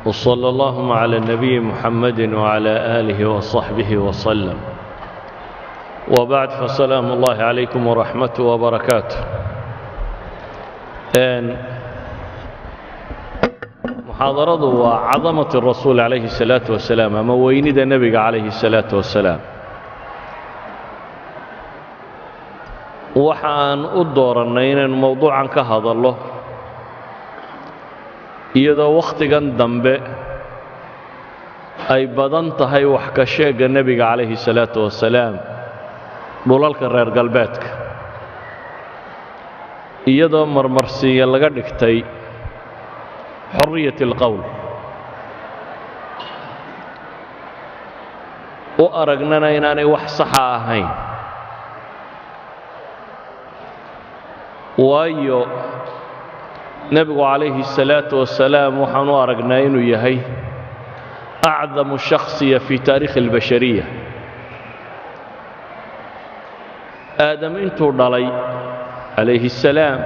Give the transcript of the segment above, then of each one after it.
وصلى اللهم على النبي محمد وعلى آله وصحبه وسلم وبعد فسلام الله عليكم ورحمته وبركاته. محاضرة وعظمة الرسول عليه الصلاة والسلام أما ويند النبي عليه الصلاة والسلام waxaan u doorannay inaynu mowduucan ka hadallo iyadoo wakhtigan dambe ay badan tahay wax ka sheega nebiga calayhi salaatu wasalaam dhulalka reer galbeedka iyadoo marmarsiiya laga dhigtay xorriyat alqowl u aragnana inaanay wax saxa ahayn waayo nebigu calayhi الsalaaةu wasalaam waxaan u aragnaa inuu yahay acdamu shakhsiya fii taariikhi اlbashariya. aadam intuu dhalay calayhi الsalaam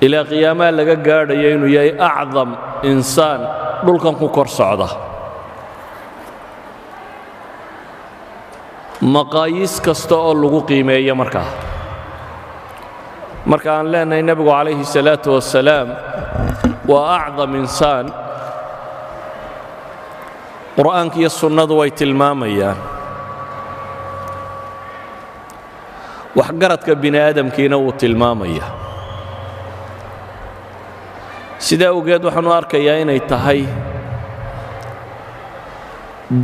ilaa qiyaamaha laga gaadhayo inuu yahay acdam insaan dhulkan ku kor socda. maqaayiis kasta oo lagu qiimeeyo marka aan leenahay nebigu calayhi الsalaaةu wasalaam waa acdam insaan, qur'aanka iyo sunnadu way tilmaamayaan. waxgaradka bini aadamkiina wuu tilmaamaya. sidaa awgeed waxaan u arkayaa inay tahay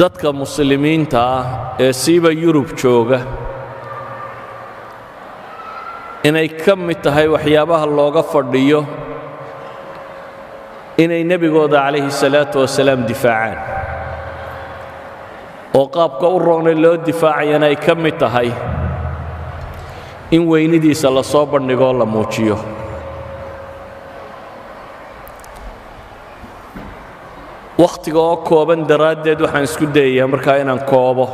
dadka muslimiinta ah ee siiba yurub jooga inay ka mid tahay waxyaabaha looga fadhiyo inay nebigooda calayhi الsalaaةu wasalaam difaacaan, oo qaabka u roonay loo difaacayana ay ka mid tahay in weynidiisa la soo bandhigoo la muujiyo. wakhtiga oo kooban daraaddeed waxaan isku dayayaa markaa inaan koobo.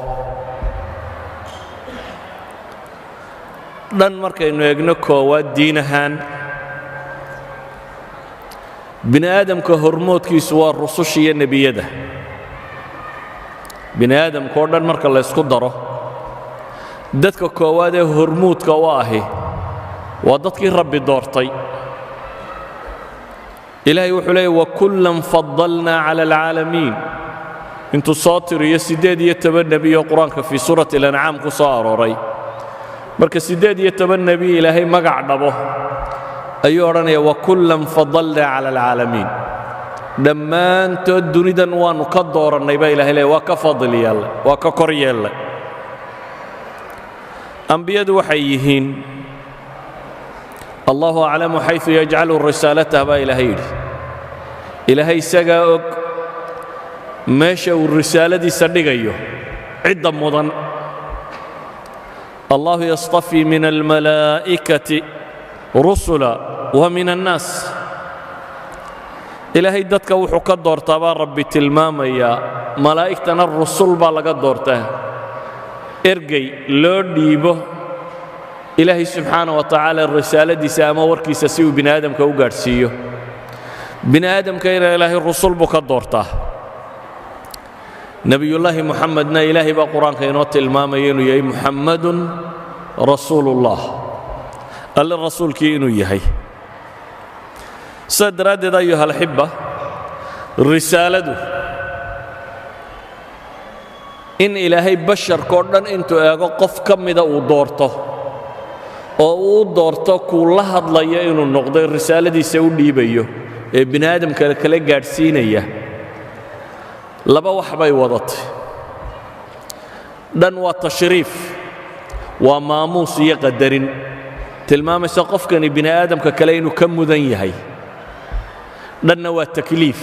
dhan markaynu eegno koowaad diin ahaan, bini aadamka hormoodkiisu waa rususha iyo nebiyada. bini aadamka oo dhan marka la ysku daro, dadka koowaad ee hormuudka u ahi waa dadkii rabbi doortay. ilaahay wuxuu leeyay wakullan fadalnaa cala alcaalamiin intuu soo tiriyo 18 nebi oo qur-aanka fii suurati alancaam ku soo arooray. marka 18 nebi ilaahay magac dhabo ayuu odhanaya wakullan fadalnaa cala alcaalamiin, dhammaantood dunidan waannu ka doorannay baa ilahay leeya, waa ka fadil yeellay, waa ka kor yeellay. ambiyadu waxay yihiin allahu aclamu xayثu yajcalu risaalatah baa ilaahay yidhi. ilaahay isagaa og meesha uu risaaladiisa dhigayo cidda mudan. الله يصطفي من الملائكة رسلا ومن الناس. إلهي دادك وحو كدورتا با ربي تلماميا ملائكتنا الرسول با لغا دورتا ارقي لو ديبو إلهي سبحانه وتعالى الرسالة دي ساما وركي سسيو بن آدم كو قارسيو بن آدم كينا إلهي الرسول بو كدورتا. نبي الله محمدنا إلهي بقرآن كينوت المامين يا محمد رسول الله قال الرسول كينو يهي صدرات أيها الحبة رسالته إن إلهي بشر كردن إنتو أغا قف كم إذا ودورته أو دورته كلها ضليا إنو النقضي الرسالة دي سودي بيو ابن آدم كلا قارسينيه laba wax bay wadatay. dhan waa tashriif, waa maamuus iyo qadarin tilmaamaysa qofkani bini aadamka kale inuu ka mudan yahay. dhanna waa takliif,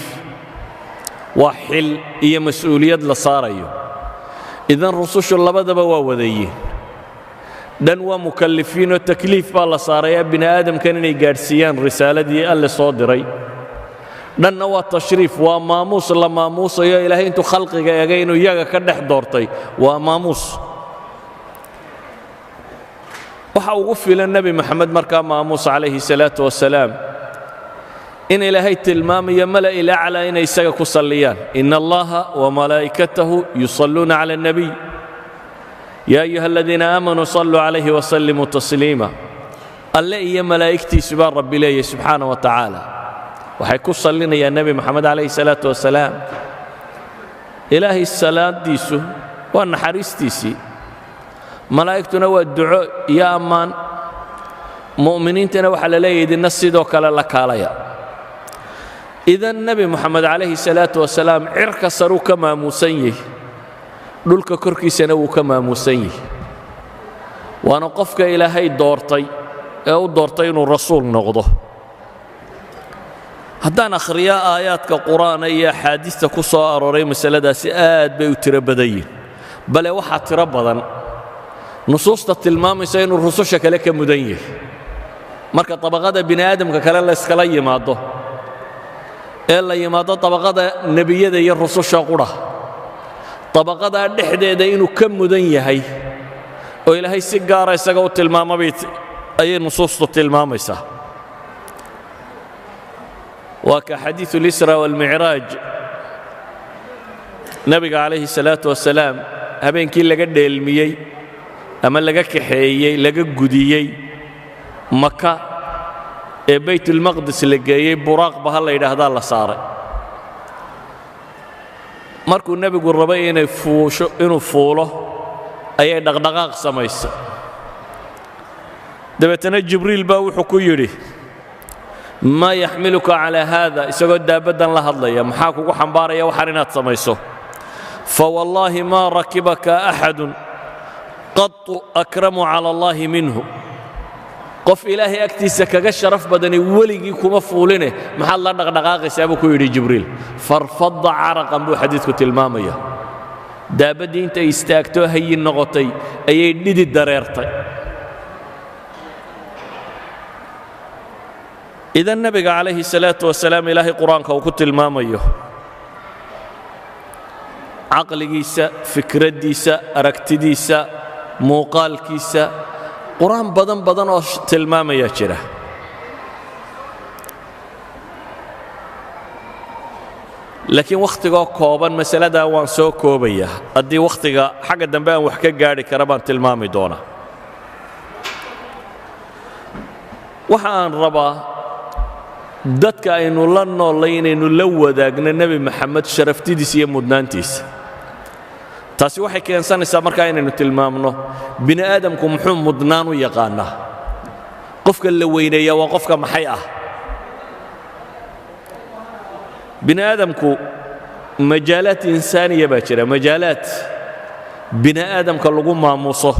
waa xil iyo mas-uuliyad la saarayo. idan rusushu labadaba waa wadayiin. dhan waa mukallifiinoo takliif baa la saarayaa bini aadamkan inay gaadhsiiyaan risaaladii alle soo diray. dhanna waa tashriif, waa maamuus la maamuusayo ilaahay intuu khalqiga eegay inuu iyaga ka dhex doortay, waa maamuus. waxa ugu filan nebi maxamed markaa maamuus calayhi salaatu wasalaam إن إلهي تلمام يملأ إلى على إن يسجك صليان إن الله وملائكته يصلون على النبي يا أيها الذين آمنوا صلوا عليه وسلموا تسليما الله يا ملائكتي سبحان ربي لي سبحانه وتعالى وحيكون صلينا يا النبي محمد عليه الصلاة والسلام إلهي الصلاة ديسو وأن حريستيسي ملائكتنا والدعاء يا أمان مؤمنين تنوح على ليد الناس دوك لك عليا إذا النبي محمد عليه الصلاة والسلام عرك صاروا كما مسيه دولك كركي سنو كما مسيه وأنا قفك إلى هاي دورتي أو دورتين الرسول نغضه هدان أخرياء آيات كقرآن أي حادثة كصار وري مسألة سئاد بيوتربدين بل وحى تربضا نصوص التلمام سين الرسول شكلك مدنيه marka tabaqada bini aadamka kale la iskala yimaado ee la yimaado tabaqada nabiyada iyo rususha qura tabaqada dhexdeeda inuu ka mudan yahay oo ilaahay si gaar ah isaga u tilmaamay ay nusuustu tilmaamaysaa waa ka xadiithu al-isra wal mi'raj nabiga alayhi salatu wassalam habeenkii laga dheelmiyay ama laga kaxeeyay laga gudiyay مكة بيت المقدس اللي جاي براق بهلا يدهدا الله صار مركو النبي يقول ربي إنه فوله أي دغدغاق سميس دبتنا جبريل باوح كيري ما يحملك على هذا يسقط أبدا الله الله يا محاك وحنبار يا وحرنات سميسه فوالله ما ركبك أحد قط أكرم على الله منه قف إلهي أكتيسك كشرف بدني ولقي كما فولنه محل دغدغاق سابكو يري جبريل فارفض عرقا بو حديثك تلمامية دابدي انت يستاكتو هي النغطي اي ديد الدريرتي إذا النبي عليه الصلاة والسلام إلهي قرآنك وكت المامية عقل جيسا فكرة ديسا أركت ديسا موقال كيسا قرآن بدن تلمامية جرا لكن وقتها كوبان مسألة دا وان سو كوبية أدي وقتها حاجة دنبان وحكا قاري كربان تلمامي دونا وحان ربا دادك إنو لنو لين إنو لو داقنا النبي محمد شرفتي دي سيا مدنانتيس taasi waxay keensanaysaa markaa inaynu tilmaamno bini aadamku muxuu mudnaan u yaqaanaa qofka la weyneeya waa qofka maxay ah bini aadamku majaalaat insaaniya baa jira majaalaat bini aadamka lagu maamuuso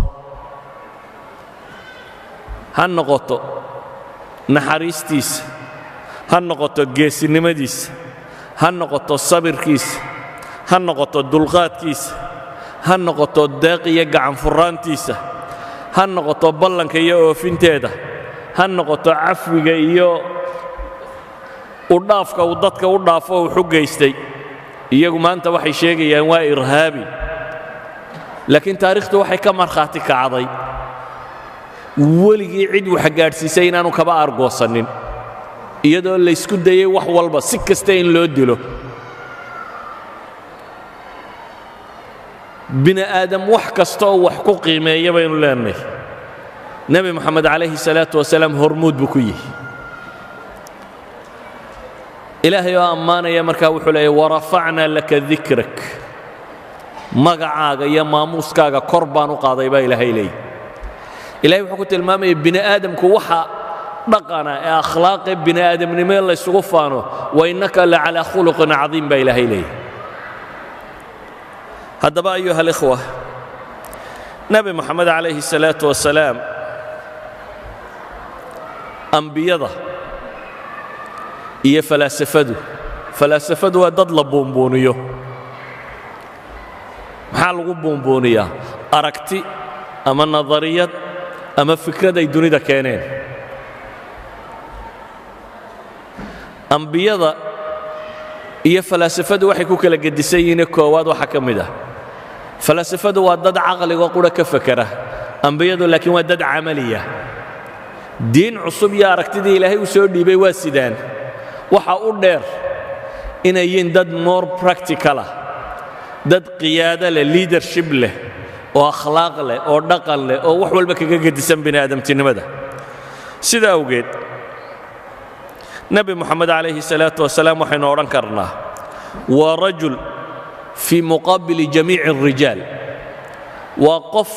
ha noqoto naxariistiisa ha noqoto geesinimadiisa ha noqoto sabirkiisa ha noqoto dulqaadkiisa ha noqoto deeq iyo gacan furaantiisa ha noqoto ballanka iyo oofinteeda ha noqoto cafwiga iyo u dhaafka uu dadka u dhaafo uu xugaystay iyagu maanta waxay sheegayaan waa irhaabi laakiin taariikhdu waxay ka markhaati kacday weligii cid wax gaadhsiisay inaanu kaba argoosanin iyadoo la isku dayay wax walba si kasta in loo dilo بني آدم وحكستو وحكو قيمية بينو لأنه نبي محمد عليه الصلاة والسلام هرمود بكيه إلهي يا أمانا يا مركا وحلي ورفعنا لك ذكرك مقعاق يا ماموسكاق قربان وقاضي با إلهي لي إلهي وحكو تلمامي بني آدم كوحا بقنا يا أخلاق بني آدم نمي الله يسغفانه وإنك لعلى خلق عظيم با إلهي لي هذا أيها الإخوة نبي محمد عليه الصلاة والسلام أنبياء إيه فلاسفة ودضل بومبونيو محال بومبونيا أركتي أما النظريات أما فكرة دي دوني دا كينين أنبياء إيه فلاسفة وحي كوكا لقدسيين كواد وحكم ده فلاسفة ودد عقل وقول كفكرة أنبياء لكن ودد عملية دين عصب يا ركتدي إلهي وسودي بواسدان waxa u dheer inay yihiin dad more practical ah dad qiyaado leh leadership leh oo akhlaaq leh oo dhaqan leh oo wax walba kaga gedisan bini'aadamtinimada sida awgeed nabi muxamed calayhi salaatu wasalaam waxaynu odhan karnaa waa rajul fii muqaabili jamiici الrijaal waa qof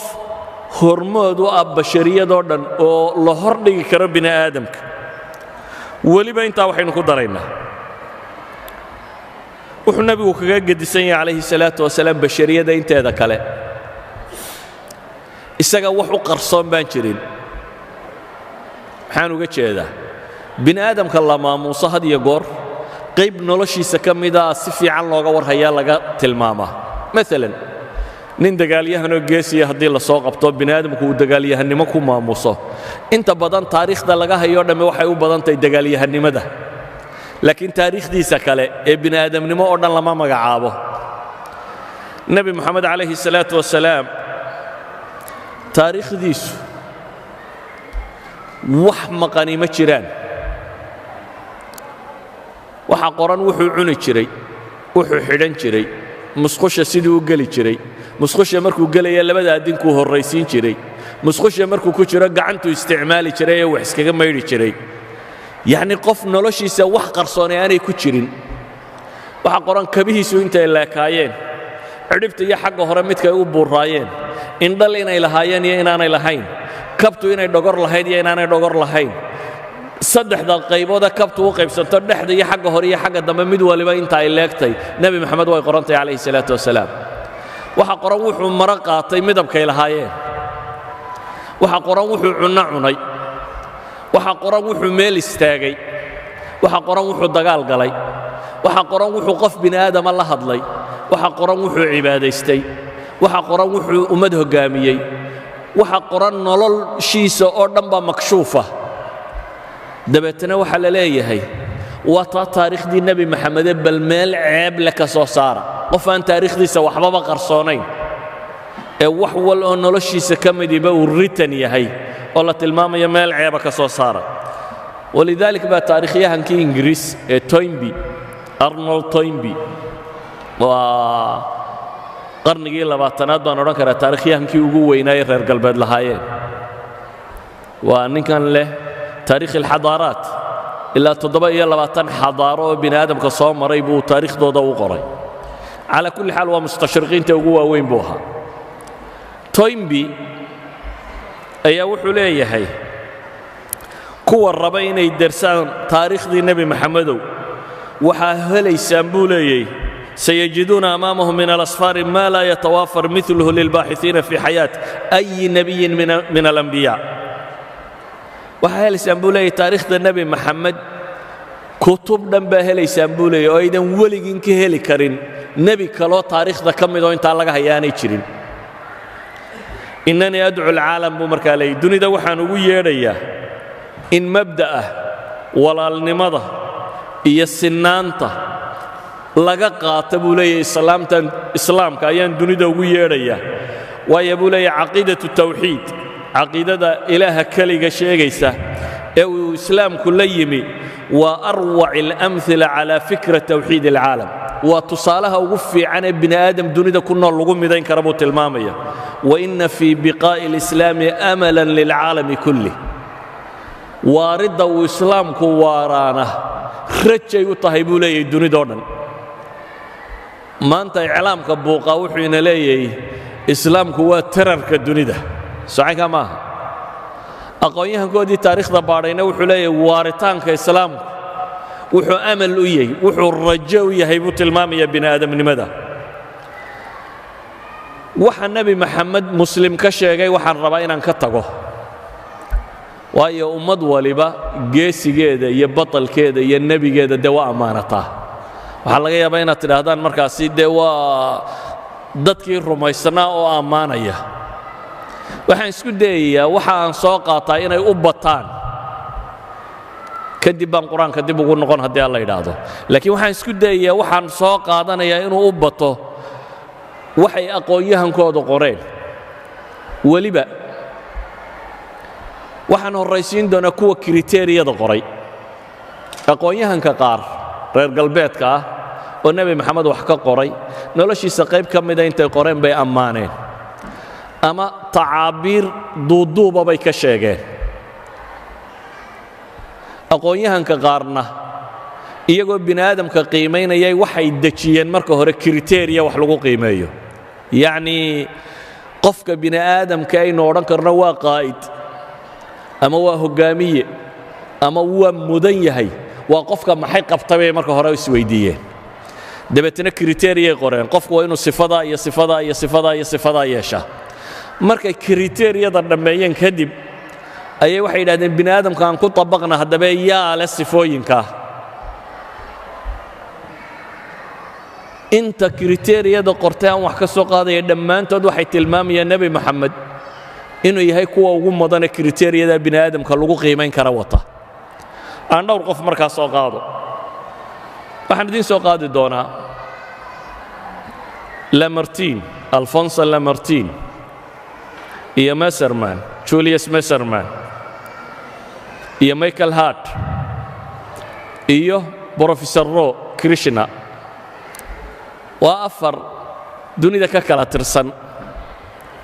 hormood u ah bashariyadoo dhan oo la hordhigi karo bini'aadamka weliba intaa waxaynu ku daraynaa wuxuu nabigu kaga gedisan yahay calayhi salaatu wasalaam bashariyada inteeda kale isaga wax u qarsoon baan jirin maxaan uga jeedaa bini'aadamka la maamuuso had iyo goor qayb noloshiisa ka mida si fiican looga warhayaa laga tilmaamaa maalan nin dagaalyahanoo geesiya haddii la soo qabto bini'aadamku uu dagaalyahannimo ku maamuuso inta badan taariikhda laga hayoo dhamme waxay u badan tahay dagaalyahannimada laakiin taariikhdiisa kale ee bini'aadamnimo oo dhan lama magacaabo nebi moxamed calayhi salaatu wasalaam taariikhdiisu wax maqani ma jiraan waxa qoran wuxuu cuni jiray wuxuu xidhan jiray musqusha siduu u geli jiray musqusha markuu gelaya labada adinkuu horraysiin jiray musqusha markuu ku jiro gacantuu isticmaali jiray ee wax iskaga maydhi jiray yacni qof noloshiisa wax qarsoonay aanay ku jirin waxa qoran kabihiisu intay leekaayeen cidhibta iyo xagga hore midkay u buuraayeen indhal inay lahaayeen iyo inaanay lahayn kabtu inay dhogor lahayd iyo inaanay dhogor lahayn saddexda qayboodee kabtu u qaybsanto dhexda iyo xagga hore iyo xagga dambe mid waliba inta ay leegtay nebi moxamed way qorantay calayhi salaatu wasalaam waxa qoran wuxuu maro qaatay midabkay lahaayeen waxa qoran wuxuu cunno cunay waxa qoran wuxuu meel istaagay waxa qoran wuxuu dagaal galay waxa qoran wuxuu qof bini'aadama la hadlay waxa qoran wuxuu cibaadaystay waxa qoran wuxuu ummad hoggaamiyey waxa qoran noloshiisa oo dhan baa makshuufa dabeetana waxaa la leeyahay waa taa taariikhdii nebi maxamede bal meel ceeb le ka soo saara qof aan taariikhdiisa waxbaba qarsoonayn ee wax wal oo noloshiisa ka midiba uu ritan yahay oo la tilmaamayo meel ceeba ka soo saara walidaalik baa taariikhyahankii ingiriis ee toynby arnold toynby waa qarnigii labaatanaad baan odhan karaa taariikhyahankii ugu weynaaye reer galbeed lahaayeen waa ninkan leh taariikh alxadaaraat ilaa 27 xadaaro oo bini'aadamka soo maray buu taariikhdooda u qoray calaa kulli xaal waa mustashriqiinta ugu waaweyn buu ahaa toynby ayaa wuxuu leeyahay kuwa raba inay darsaan taariikhdii nebi maxamedow waxaa helaysaan buu leeyahay sayajiduuna amaamahum min alasfaari maa laa yatawaafar miluhu lilbaaxisiina fii xayaat ayi nebiyin min alambiyaa waxaa helaysaan buu leeyahay taariikhda nebi maxamed kutub dhan baa helaysaan buu leeyahay oo aydan weligiin ka heli karin nebi kaloo taariikhda ka midoo intaa laga hayaanay jirin innanii adcu alcaalam buu markaa leeyahy dunida waxaan ugu yeedhayaa in mabda'ah walaalnimada iyo sinnaanta laga qaata buu leeyahay islaamka ayaan dunida ugu yeedhayaa waayo buu leeyahay caqiidatu tawxiid caqiidada ilaaha keliga sheegaysa ee uu islaamku la yimi waa arwac alamhila calaa fikra tawxiid alcaalam waa tusaalaha ugu fiican ee bini'aadam dunida ku nool lagu midayn kara buu tilmaamaya waina fii biqaa'i alislaami amalan lilcaalami kullih waaridda uu islaamku waaraana rajay u tahay buu leeyahay dunidoo dhan maanta iclaamka buuqaa wuxuu ina leeyahay islaamku waa tararka dunida socanka maaha aqoon-yahankoodii taariikhda baadhayna wuxuu leeyahay waaritaanka islaamku wuxuu amal u yahay wuxuu rajo u yahay buu tilmaamaya bini'aadamnimada waxa nebi maxamed muslim ka sheegay waxaan rabaa inaan ka tago waayo ummad waliba geesigeeda iyo batalkeeda iyo nebigeeda dee waa ammaanataa waxaa laga yaabaa inaad tidhaahdaan markaasi dee waa dadkii rumaysnaa oo ammaanaya waxaan isku dayayaa waxa aan soo qaataa inay u bataan kadib baan qur-aanka dib ugu noqon haddii alla yidhaahdo laakiin waxaan isku dayayaa waxaan soo qaadanayaa inuu u bato waxay aqoon-yahankooda qoreen weliba waxaan horraysiin doonaa kuwa kriteeriyada qoray aqoon-yahanka qaar reer galbeedka ah oo nebi maxamed wax ka qoray noloshiisa qayb ka mida intay qoreen bay ammaaneen ama tacaabiir duuduuba bay ka sheegeen aqoon-yahanka qaarna iyagoo bini aadamka qiimaynayay waxay dejiyeen marka hore kriteeriya wax lagu qiimeeyo yacnii qofka bini aadamka aynu odhan karno waa qaa'id ama waa hoggaamiye ama waa mudan yahay waa qofka maxay qabtay bay marka hore isweydiiyeen dabeetana kriteeriyay qoreen qofku waa inuu sifadaa iyo sifadaa iyo sifadaa iyo sifadaa yeeshaa markay kriteeriyada dhammeeyeen kadib ayay waxay yidhahdeen bini aadamka aan ku tabaqna haddaba yaa leh sifooyinkaa inta kriteeriyada qortay aan wax ka soo qaadaya dhammaantood waxay tilmaamayaan nebi moxamed inuu yahay kuwa ugu mudane kriteeriyada bini aadamka lagu qiimayn kara wata aan dhowr qof markaa soo qaado waxaan idiin soo qaadi doonaa lamartine alfonso lamartine iyo messerman julius messerman iyo michael hart iyo professor ro krishna waa afar dunida ka kala tirsan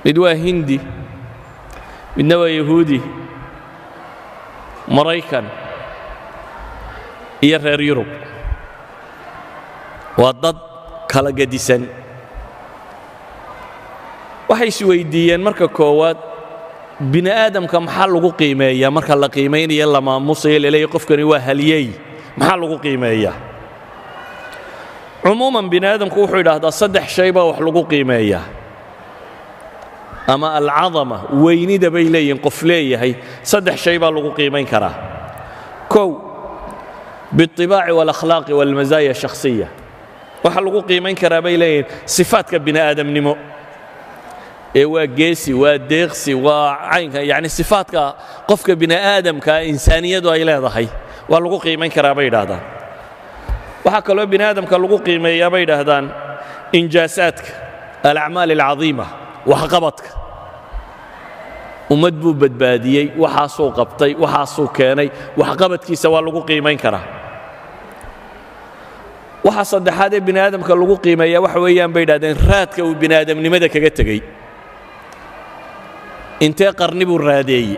mid waa hindi midna waa yahuudi maraykan iyo reer yurub waa dad kala gedisan waxay isweydiiyeen marka koowaad bini aadamka maxaa lagu qiimeeyaa marka la qiimaynayo la maamusayo laleeyahay qofkani waa haliyey maxaa lagu qiimeeyaa cumuuman bini aadamku wuxuu yidhaahdaa saddex shay baa wax lagu qiimeeyaa ama alcadama weynida bay leeyihin qof leeyahay saddex shay baa lagu qiimayn karaa kow biاطibaaci wاlakhlaaqi wاlmazaaya shakhsiya waxa lagu qiimayn karaa bay leeyihin sifaadka bini aadamnimo ee waa geesi waa deeqsi waa caynka yacni sifaadka qofka bini aadamka insaaniyadu ay leedahay waa lagu qiimayn karaa bay yidhaahdaan waxaa kaloo bini aadamka lagu qiimeeyaa bay yidhaahdaan injaasaadka alacmaal alcadiima waxqabadka ummad buu badbaadiyey waxaasuu qabtay waxaasuu keenay waxqabadkiisa waa lagu qiimayn karaa waxa saddexaad ee bini aadamka lagu qiimeeyaa waxa weeyaan bay yidhahdeen raadka uu bini aadamnimada kaga tegey intee qarni buu raadeeyey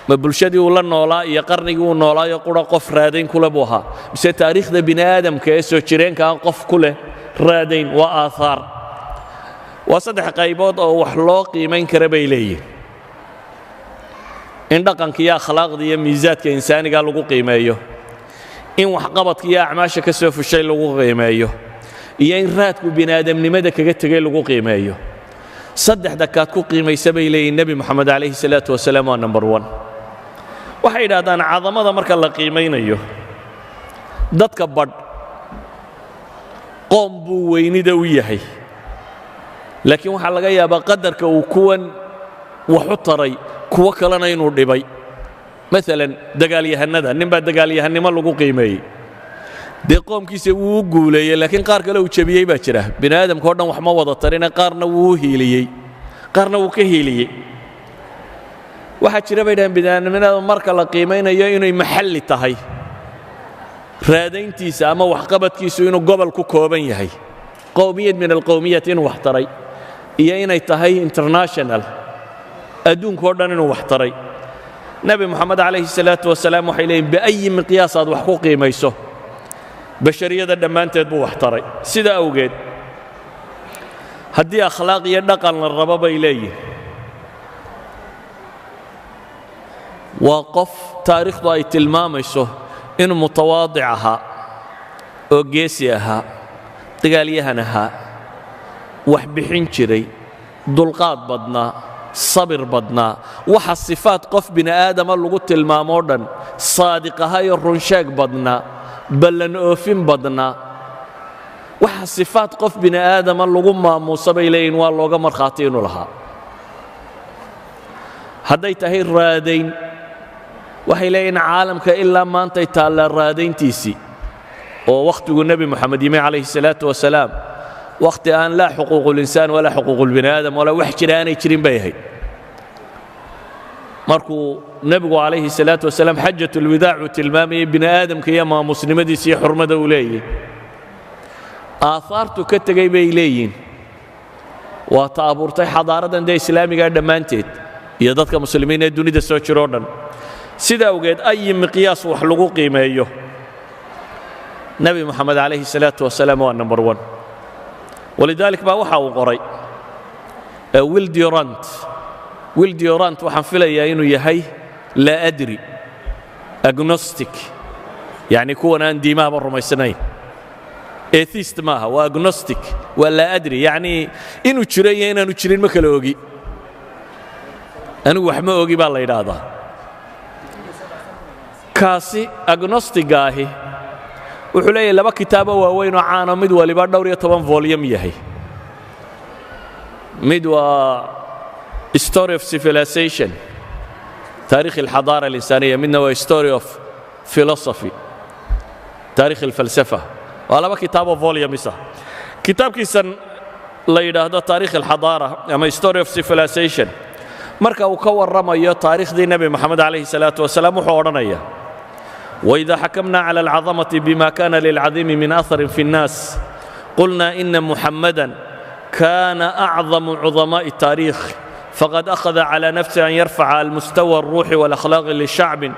ma bulshadii uu la noolaa iyo qarnigii uu noolaayo qura qof raadayn kule buu ahaa mise taariikhda bini aadamka ee soo jireenka aan qof ku leh raadayn waa aahaar waa saddex qaybood oo wax loo qiimayn kara bay leeyihin in dhaqanka iyo akhlaaqda iyo miisaadka insaaniga lagu qiimeeyo in waxqabadka iyo acmaasha ka soo fushay lagu qiimeeyo iyo in raadku bini aadamnimada kaga tegey lagu qiimeeyo saddexda kaad ku qiimaysa bay leeyihin nebi moxamed calayhi salaatu wasalaam waa number one waxay yidhahdaan cadamada marka la qiimaynayo dadka badh qoom buu weynida u yahay laakiin waxaa laga yaabaa qadarka uu kuwan wax u taray kuwo kalena inuu dhibay maalan dagaalyahannada nin baa dagaalyahannimo lagu qiimeeyey dee qoomkiisa wuu u guuleeyey laakiin qaar kale uu jebiyey baa jira bini aadamka o dhan wax ma wada tarine qaarna wuu u hiiliyey qaarna wuu ka hiiliyey waxaa jira bay dhahaan bini aadamnimada marka la qiimaynayo inay maxalli tahay raadayntiisa ama waxqabadkiisu inuu gobol ku kooban yahay qowmiyad min alqowmiyat inuu wax taray iyo inay tahay international adduunka o dhan inuu wax taray nebi moxamed calayhi salaatu wasalaam waxay leeyihin biayi miqyaas aad wax ku qiimayso bashariyada dhammaanteed buu wax taray sidaa awgeed haddii akhlaaq iyo dhaqan la rabo bay leeyihin waa qof taariikhdu ay tilmaamayso inuu mutawaadic ahaa oo geesi ahaa dagaalyahan ahaa wax bixin jiray dulqaad badnaa sabir badnaa waxa sifaad qof bini aadama lagu tilmaamoo dhan saadiq ahaa iyo runsheeg badnaa ballan oofin badnaa waxa sifaad qof bini aadama lagu maamuusa bay leeyihin waa looga markhaati inuu lahaa hadday tahay raadayn waxay leeyihin caalamka ilaa maantay taallaa raadayntiisii oo wakhtigu nebi moxamed yimi calayhi salaatu wasalaam wakhti aan laa xuquuqulinsaan walaa xuquuqulbini aadam walaa wax jira aanay jirin bay ahayd markuu nebigu calayhi salaatu wasalaam xajatulwidaacu tilmaamayay bini aadamka iyo maamusnimadiisa iyo xurmada uu leeyahy aahaartu ka tegey bay leeyihin waa ta abuurtay xadaaradan dee islaamigaa dhammaanteed iyo dadka muslimiin ee dunida soo jiroo dhan sida awgeed ayi miqyaas wax lagu qiimeeyo nebi moxamed calayhi salaatu wasalaam waa number one walidalik baa waxa uu qoray Will Durant waxaan filayaa inuu yahay laa adri agnostic yani kuwan aan diimahaba rumaysanayn atheist maaha waa agnostic waa laa adri yani inuu jiro iyo inaanu jirin ma kala ogi anigu wax ma ogi baa la yidhaahdaa kaasi agnostiga ahi wuxuu leeyahay laba kitaabo waaweyn oo caano mid waliba dhowr iyo 10 volume yahay mid waa story of civilization تاريخ الحضارة الإنسانية منه هو story of philosophy تاريخ الفلسفة وعلى كتابه فوليوم إسا كتاب كيسن لا يدهده تاريخ الحضارة أما story of civilization مركا وكور رمى تاريخ دي النبي محمد عليه الصلاة والسلام وحورنا وإذا حكمنا على العظمة بما كان للعظيم من أثر في الناس قلنا إن محمدا كان أعظم عظماء التاريخ فقد أخذ على نفسه أن يرفع المستوى الروحي والأخلاق للشعب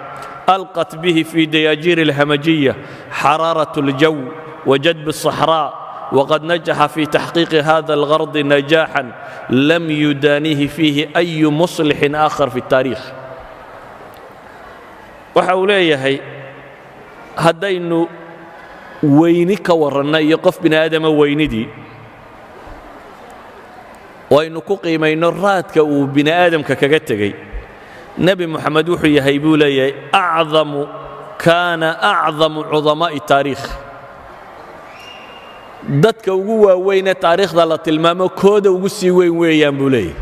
ألقت به في دياجير الهمجية حرارة الجو وجدب الصحراء وقد نجح في تحقيق هذا الغرض نجاحا لم يدانيه فيه أي مصلح آخر في التاريخ وحوليه هدين وينك ورنا يقف بنا آدم ويندي وإنه كقيمين الراتك وبني آدم ككجتجي نبي محمد وحي هيبولي كان أعظم عظماء التاريخ dadka ugu waaweyn taariikhda la tilmaamo kooda ugu sii weyn weeyaan buu leeyahay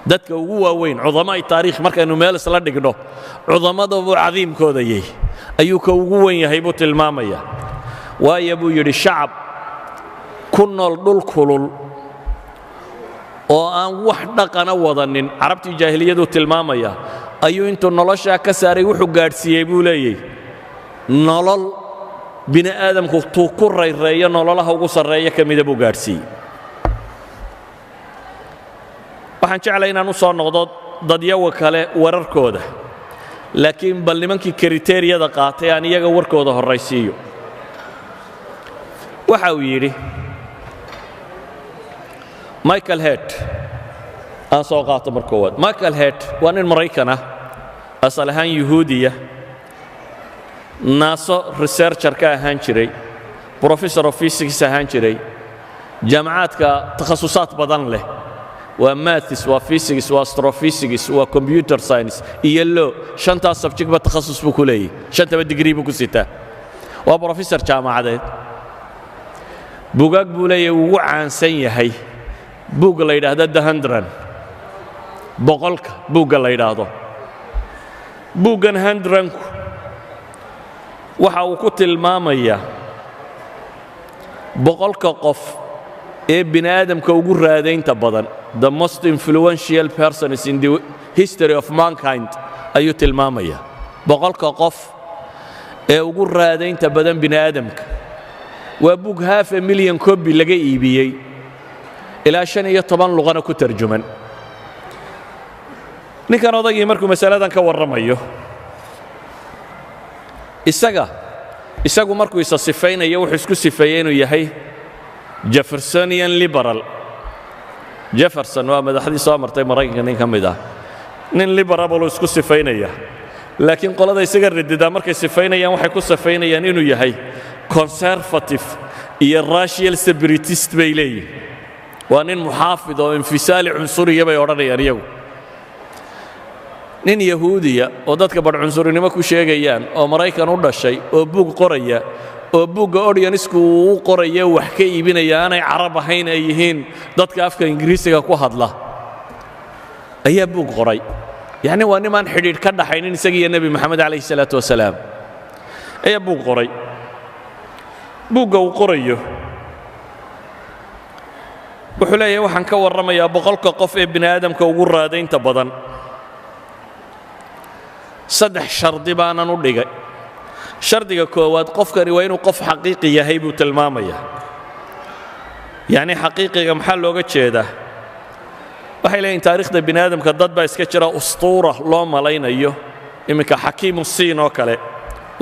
dadka ugu waaweyn cudamada taariikh markaynu meel isla dhigno cudamada uu cadiimkooda yahay ayuu ka ugu weyn yahay buu tilmaamaya waayo buu yiri shacab ku nool dhul kulul oo aan wax dhaqana wadanin carabtii jaahiliyadu tilmaamaya ayuu intuu nolosha ka saaray wuxuu gaadhsiiyay buu leeyahay nolol bini aadamku tuu ku rayreeyo nololaha ugu sarreeya kamida buu gaadhsiiyey waxaan jeclay inaan u soo noqdo dadyawa kale wararkooda laakiin bal nimankii kriteeriyada qaatay aan iyaga warkooda horaysiiyo waxa uu yidhi Michael Hart aan soo qaato markoowaad Michael Hart waa nin Maraykan ah asal ahaan Yahuudiya ناسو ريسيرشر كاهان جيري بروفيسور اوف فيزيكس اهان جيري جامعات كتخصصات بدن له وماثس وفيزيكس واستروفيزيكس وكمبيوتر ساينس يلو شنطه سبجكت بتخصص بكلي شنطه ديجري بكسيتا وبروفيسور جامعه بوغاق بولي ugu caansan yahay buug la yiraahdo The 100 boqolka buug la yiraahdo buugan 100 waxa uu ku tilmaamaya boqolka qof ee bini aadamka ugu raadaynta badan the most influential persons in the history of mankind ayuu tilmaamaya boqolka qof ee ugu raadaynta badan bini aadamka waa buug 500,000 copy laga iibiyay ilaa 15 luqana ku tarjuman ninkan odagii markuu mas'aladan ka warramayo isagu markuu isa sifaynayo wuxuu isku sifeeyay inuu yahay Jeffersonian liberal Jefferson waa madaxdii soo martay Maraykanka nin kamid ah nin liberal oo isku sifaynaya laakiin qolada isaga ridida markay sifaynayaan waxay ku sifaynayaan inuu yahay conservative iyo racial separatist bay leeyihiin waa nin muxaafid oo infisaali cunsuriya bay oranayaan iyagu nin yahuudiya oo dadka bad cunsurinimo ku sheegayaan oo Maraykan u dhashay oo buug qoraya oo buugga audience-ku uu qoraya wax ka iibinaya aanay carab ahayn ay yihiin dadka afka Ingiriisiga ku hadla ayaa buug qoray yani waa niman xiriir ka dhaxaynin isaga iyo Nabi Maxamed calayhi salaatu wasalaam ayaa buug qoray buugga uu qorayo wuxuu leeyahay waxaan ka warramayaa boqolka qof ee bini aadamka ugu raadaynta badan saddex shardi baanan u dhigay shardiga koowaad qofkani waa inuu qof xaqiiqi yahay buu tilmaamayaa yacni xaqiiqiga maxaa looga jeedaa waxay leeyihin taariikhda bini aadamka dad baa iska jira ustuura loo malaynayo iminka xakiimu siin oo kale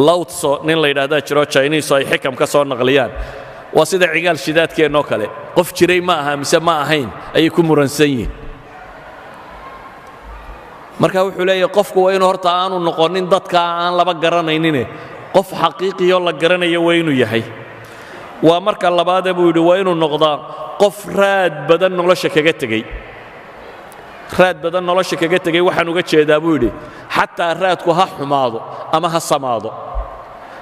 lawtso nin la yidhaahdaa jiro Chinese ay xikam ka soo naqliyaan waa sida cigaal shidaadkeennoo kale qof jiray ma aha mise ma ahayn ayay ku muransan yihiin marka wuxuu leeyahay qofku waa inuu horta aanu noqonin dadka aan laba garanaynin qof xaqiiqiyo la garanayo waa inuu yahay waa marka labaad buu yidhi waa inuu noqdaa qof raad badan nolosha kaga tegey raad badan nolosha kaga tegey waxaan uga jeedaa buu yidhi xataa raadku ha xumaado ama ha samaado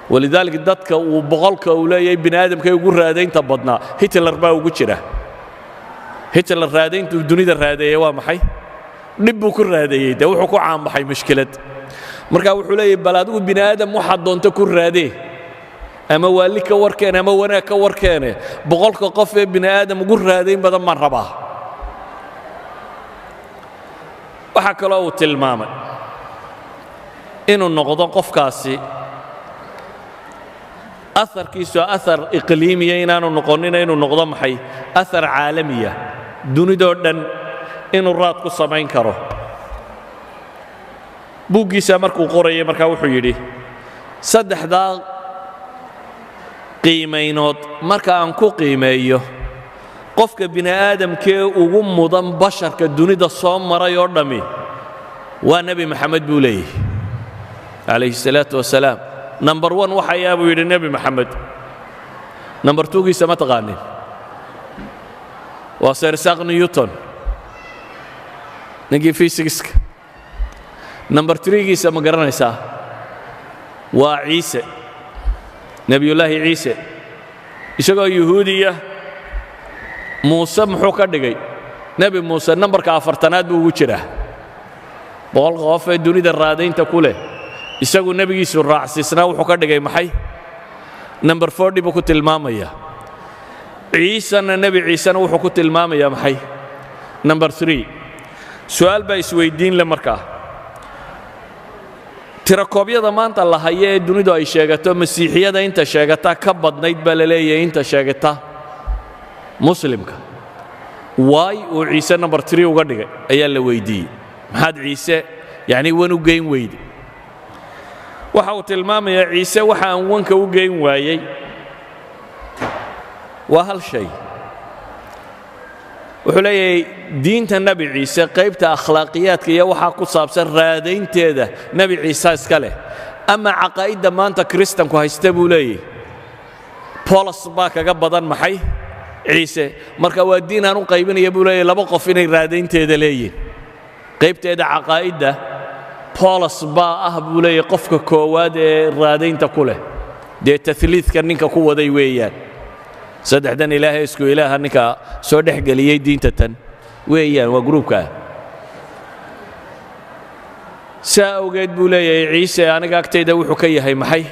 walidaalika dadka uu boqolka uu leeyahay bini aadamka ugu raadaynta badnaa Hitler baa ugu jira Hitler raadayntu dunida raadeeyay waa maxay dhib buu ku raadeeyay de wuxuu ku caanbaxay mushkilad marka wuxuu leeyahay bal adigu bini aadam waxa doonta ku raadee ama waali ka warkeen ama wanaag ka warkeen boqolka qof ee bini aadam ugu raadayn badan ma rabaa waxa kale oo tilmaamay inuu noqdo qofkaasi أثرkiisu أثر إقليمية inaanu noqonin inuu noqdo maxay أثر caalamiya dunidoo dhan inuu raad ku samayn karo buuggiisa markuu qorayay markaa wuxuu yidhi saddexdaa qiimaynood marka aan ku qiimeeyo qofka bini aadamkee ugu mudan basharka dunida soo maray oo dhammi waa nebi maxamed buu leeyahay calayhi الsalaaةu wasalaam number 1 waxa yaa buu yidhi nebi maxamed number 2 giisa ma taqaanin waa Sir Isaac Newton ninkii physics-ka number 3 giisa ma garanaysaa waa ciise nebiyullaahi ciise isagoo yuhuudiya muuse muxuu ka dhigay nebi muuse nambarka 4aad buu ugu jiraa boqolka qof ee dunida raadaynta ku leh isagu nebigiisu raacsiisnaa wuxuu ka dhigay maxay number 40 buu ku tilmaamaya ciisana nebi ciisana wuxuu ku tilmaamaya maxay number 3 su'aal baa isweydiin le markaa tirakoobyada maanta la hayo ee dunidu ay sheegato masiixiyada inta sheegata ka badnayd baa la leeyahay inta sheegata muslimka waay uu ciise number 3 uga dhigay ayaa la weydiiyey maxaad ciise yani wan u geyn weydi waxa uu tilmaamayaa ciise waxa aan wanka u geyn waayey waa hal shay wuxuu leeyahay diinta nebi ciise qaybta akhlaaqiyaadka iyo waxaa ku saabsan raadaynteeda nebi ciise iska leh ama caqaa'idda maanta kiristanku haysta buu leeyahay bolos baa kaga badan maxay ciise marka waa diin aan u qaybinaya buu leeyahay laba qof inay raadaynteeda leeyihiin qaybteeda caqaa'idda bolos baa ah buu leeyahay qofka koowaad ee raadaynta ku leh dee tahliidka ninka ku waday weeyaan saddexdan ilaahay isku ilaaha ninka soo dhex geliyay diinta tan weeyaan waa groupka saa awgeed buu leeyahay ciise aniga agtayda wuxuu ka yahay maxay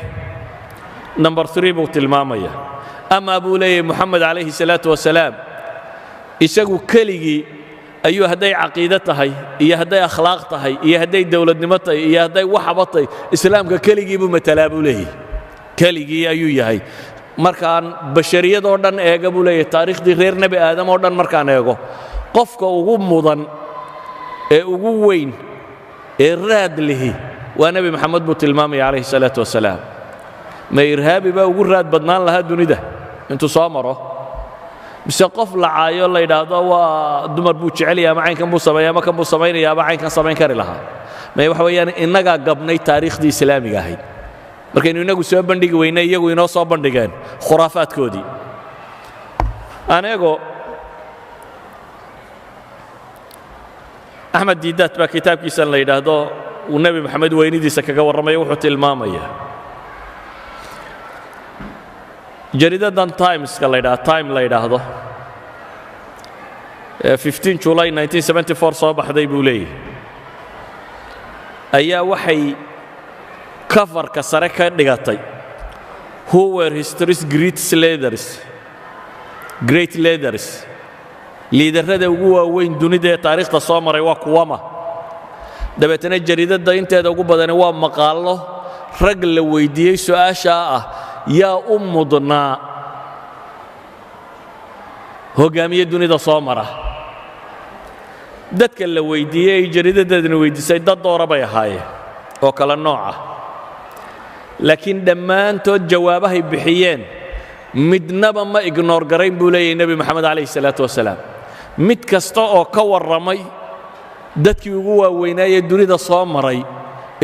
number 3 buu tilmaamaya ama buu leeyahay muxamed calayhi salaatu wasalaam isagu keligii ayuu hadday caqiido tahay iyo hadday akhlaaq tahay iyo hadday dowladnimo tahay iyo hadday waxba tahay islaamka keligii buu matalaa buu leeyahay keligii ayuu yahay markaan bashariyadoo dhan eega buu leeyahay taariikhdii reer nebi aadam oo dhan markaan eego qofka ugu mudan ee ugu weyn ee raad lihi waa nebi maxamed buu tilmaamaya calayhi salaatu wasalaam ma irhaabi baa ugu raad badnaan lahaa dunida intuu soo maro mise qof la caayo la yidhaahdo waa dumar buu jecel yahay ama caynkan buu sameeya ama kan buu samaynaya ama caynkan samayn kari lahaa may waxa weeyaan innagaa gabnay taariikhdii islaamiga ahayd markaynu inagu soo bandhigi weynay iyagu inoo soo bandhigeen khuraafaadkoodii aneego axmed diidaad baa kitaabkiisan la yidhaahdo uu nebi maxamed weynidiisa kaga warramaya wuxuu tilmaamaya jariidadan timeska la yidhaahdo time la yidhaahdo 15 July 1974 soo baxday buu leeyahay ayaa waxay coverka sare ka dhigatay who were history's great leaders liidarrada ugu waaweyn dunida ee taariikhda soo maray waa kuwama dabeetana jariidada inteeda ugu badani waa maqaallo rag la weydiiyey su'aasha ah yaa u mudnaa hogaamiye dunida soo mara dadka la weydiiyey ay jariidadana weydiisay dad doora bay ahaayeen oo kala nooc ah laakiin dhammaantood jawaabahay bixiyeen midnaba ma ignore garayn buu leeyahay nebi maxamed calayhi salaatu wasalaam mid kasta oo ka warramay dadkii ugu waaweynaaye dunida soo maray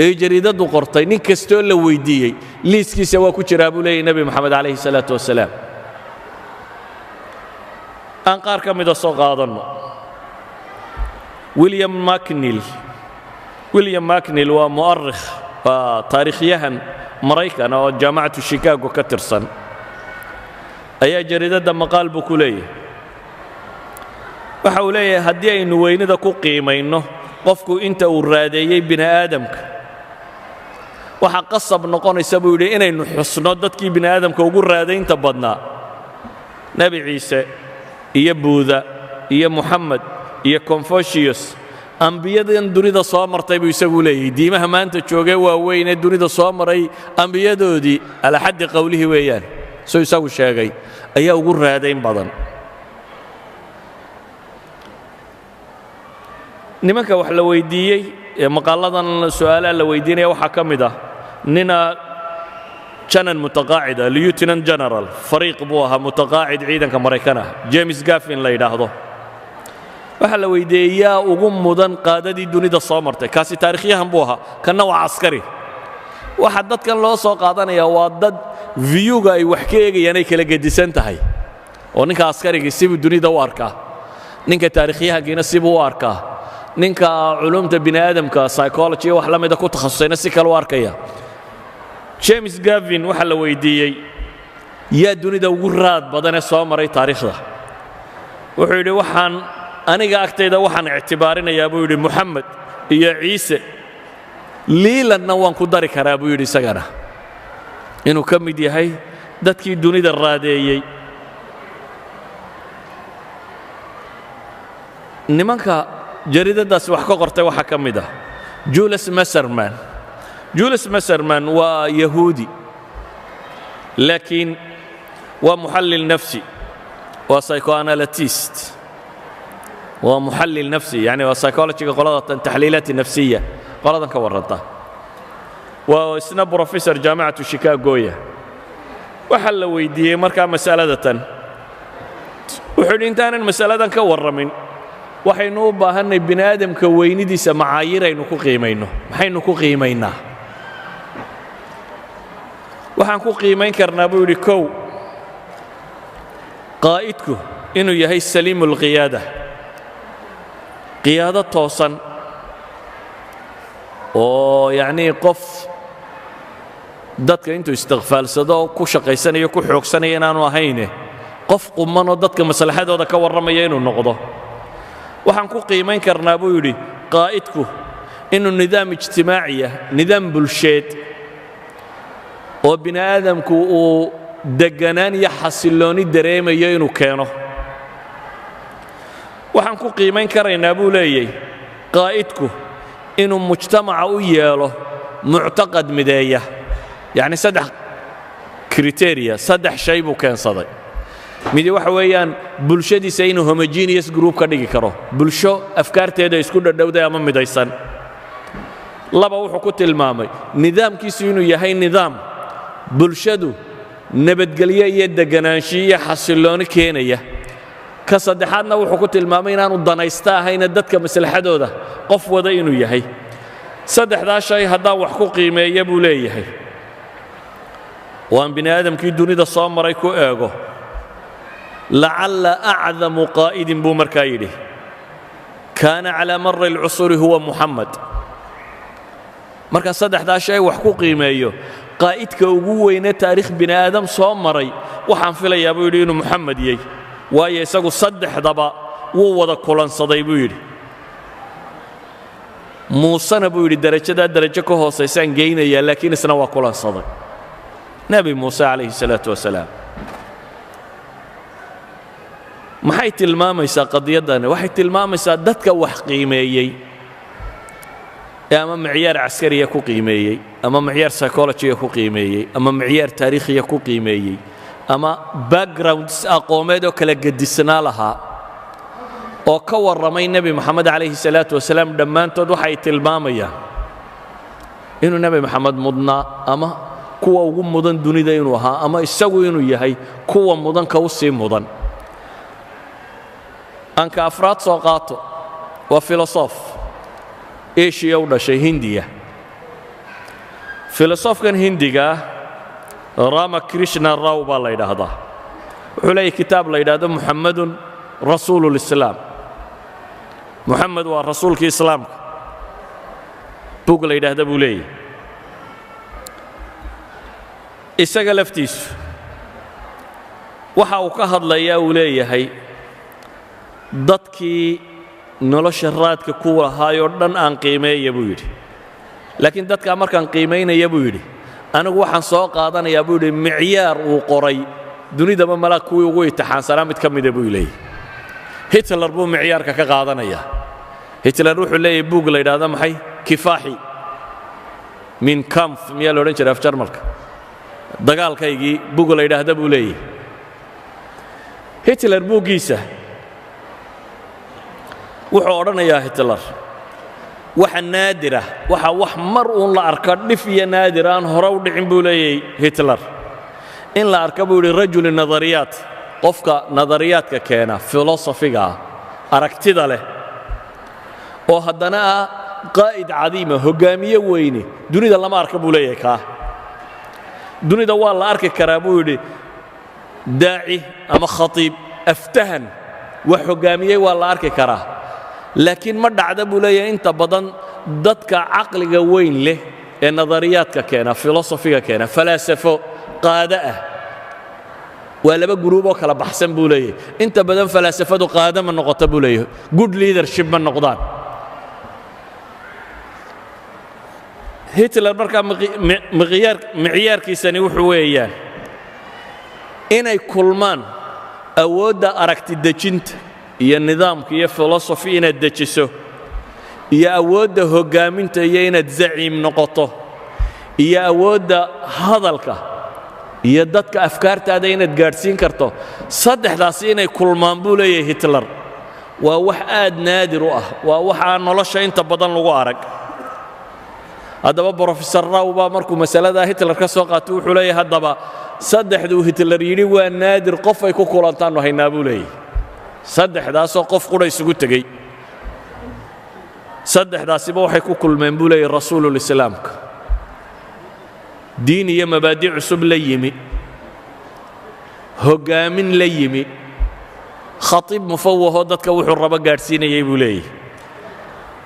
ee jariidadu qortay nin kastoo la weydiiyey liiskiisa waa ku jiraa buu leeyahay nebi maxamed calayhi salaatu wasalaam aan qaar ka mida soo qaadanno william macnill waa mu'arikh waa taariikhyahan maraykan oo jaamacatu chicago ka tirsan ayaa jariidada maqaal buu ku leeyahay waxa uu leeyahay haddii aynu weynida ku qiimayno qofku inta uu raadeeyey bini aadamka waxa qasab noqonaysa buu yidhi inaynu xusno dadkii bini aadamka ugu raadaynta badnaa nebi ciise iyo buuda iyo muxamed iyo confucius ambiyadan dunida soo martay buu isagu leeyahay diimaha maanta joogee waaweyn ee dunida soo maray ambiyadoodii ala xaddi qowlihii weeyaan soo isagu sheegay ayaa ugu raadayn badan nimanka wax la weydiiyey ee maqaaladan su'aalaha la weydiinaya waxaa ka mid ah nina janan mutaqaacida lieutenant general fariiq buu ahaa mutaqaacid ciidanka maraykan ah james gaffin la yidhaahdo waxaa la weydiiyey yaa ugu mudan qaadadii dunida soo martay kaasi taarikhyahan buu ahaa kanna waa caskari waxa dadkan loo soo qaadanayaa waa dad viyuga ay wax ka eegayaan ay kala gedisan tahay oo ninka askarigii sibuu dunida u arkaa ninka taarikhyahankiina sibuu u arkaa ninka culumta bini aadamka psychology wax la mida ku takhasusayna si kale u arkaya james gavin waxa la weydiiyey yaa dunida ugu raad badan ee soo maray taariikhda wuxuu yidhi waxaan aniga agtayda waxaan ictibaarinayaa buu yidhi muxamed iyo ciise liilanna waan ku dari karaa buu yidhi isagana inuu ka mid yahay dadkii dunida raadeeyey nimanka jariidadaasi wax ka qortay waxaa ka mid ah julius maserman waa yahuudi laakiin waa muxallil nafsi waa psychoanalyst waa muxallil nafsi yani waa psychologyga qolada taxliilaat nafsiya qoladan ka warranta waa isna professor jaamacatu chicagoya waxa la weydiiyey markaa mas'aladatan wuxuu yidhi intaanan mas'aladan ka warramin waxaynu u baahannay bini aadamka weynidiisa macaayir aynu ku qiimayno maxaynu ku qiimaynaa waxaan ku qiimayn karnaa buu yidhi kow qaa'idku inuu yahay saliimu lqiyaada qiyaado toosan oo yacnii qof dadka intuu istiqfaalsado ku shaqaysanayo ku xoogsanaya inaanu ahayne qof qumanoo dadka maslaxadooda ka warramaya inuu noqdo waxaan ku qiimayn karnaa buu yidhi qaa'idku inuu nidaam ijtimaaciya nidaam bulsheed oo bini aadamku uu degganaan iyo xasillooni dareemayo inuu keeno waxaan ku qiimayn karaynaa buu leeyahay qaa'idku inuu mujtamaca u yeelo muctaqad mideeya yacni saddex shay buu keensaday midi waxa weeyaan bulshadiisa inuu homogeneous group ka dhigi karo bulsho afkaarteeda isku dhadhowday ama midaysan laba wuxuu ku tilmaamay nidaamkiisu inuu yahay nidaam bulshadu nabadgelyo iyo deganaansho iyo xasillooni keenaya ka saddexaadna wuxuu ku tilmaamay inaanu danaysta ahayna dadka maslaxadooda qof wada inuu yahay saddexdaa shay haddaan wax ku qiimeeya buu leeyahay waan bini aadamkii dunida soo maray ku eego lacalla acdamu qaa'idin buu markaa yidhi kaana calaa mari alcusuri huwa muxamed markaa saddexdaa shay wax ku qiimeeyo qaa'idka ugu weyne taariikh bini aadam soo maray waxaan filayaa buu yidhi inuu muxamed yahay waayo isagu saddexdaba wuu wada kulansaday buu yidhi muusena buu yidhi darajadaa darajo ka hoosaysaan geynayaa laakiin isna waa kulansaday nebi muuse calayhi salaatu wasalaam maxay tilmaamaysaa qadiyaddani waxay tilmaamaysaa dadka wax qiimeeyey ama معيار عسكري ku qiimeeyay ama معيار psychology ku qiimeeyay ama معيار taariikhi ku qiimeeyay ama backgrounds aqoomeed oo kala gadisnaa laha oo ka waramay nabi maxamed alayhi salaatu wasalaam dhamaantood waxay tilmaamayaan inuu nabi maxamed mudnaa ama kuwa ugu mudan dunida inuu ahaa ama isagu inuu yahay kuwa mudan ka u sii mudan anka afraad soo qaato waa filosof Asia u dhashay Hindiya filosofkan Hindiga Ramakrishna Rao baa la yiraahdaa wuxuu leeyahay kitaab la yiraahdo Muhammadun Rasuulul Islaam Muhammad waa rasuulka islaamka bug la yiraahdo buu leeyahay isaga laftiisu waxa uu ka hadlayaa uu leeyahay dadkii nolosha raadka ku lahaayoo dhan aan qiimeeyo buu yidhi laakiin dadka markaan qiimeynaya buu yidhi anigu waxaan soo qaadanayaa buu yidhi micyaar uu qoray dunidaba malaag kuwii ugu imtixaansanaa mid ka mida buu leeyahay Hitler buu micyaarka ka qaadanayaa Hitler wuxuu leeyahay buug la yiraahdo maxay kifaaxi min kampf miyaa la odhan jiray af Jarmalka dagaalkaygii buug la yiraahdo buu leeyahay Hitler buugiisa wuxuu odhanayaa Hitler waxa naadira waxa wax mar uun la arka dhif iyo naadir aan hore u dhicin buu leeyahay Hitler in la arka buu rajul nadariyaat qofka nadariyaadka keena filosofiga aragtida leh oo haddana qaa'id cadiima hogaamiye weyne dunida lama arka buu leeyahay ka dunida waa la arki karaa buu yidhi daaci ama khatiib aftahan wax hogaamiyey waa la arki karaa laakiin ma dhacda buu leeyahay inta badan dadka caqliga weyn leh ee nadariyaadka keena filosofiga keena falaasafo qaada ah waa laba group oo kala baxsan buu leeyahay inta badan falaasafadu qaada ma noqoto buu leeyahay good leadership ma noqdaan Hitler marka micyaarkiisani wuxuu weeyaan inay kulmaan awoodda aragti dejinta iyo nidaamka iyo philosophy inaad dejiso iyo awoodda hogaaminta iyo inaad zaciim noqoto iyo awoodda hadalka iyo dadka afkaartaada inaad gaadhsiin karto saddexdaas inay kulmaan buu leeyahay Hitler waa wax aad naadir u ah waa wax aan nolosha inta badan lagu arag haddaba professor Rao baa markuu masalada Hitler ka soo qaatay wuxuu leeyahay haddaba saddexdu Hitler yiri waa naadir qof ay ku kulantaan haynaa buu leeyahay saddexdaasoo qof qura isugu tagay saddexdaasiba waxay ku kulmeen buu leeyahay rasuulul islaamka diin iyo mabaadi' cusub la yimi hogaamin la yimi khatiib mufawwaho dadka wuxuu raba gaadhsiinayay buu leeyahay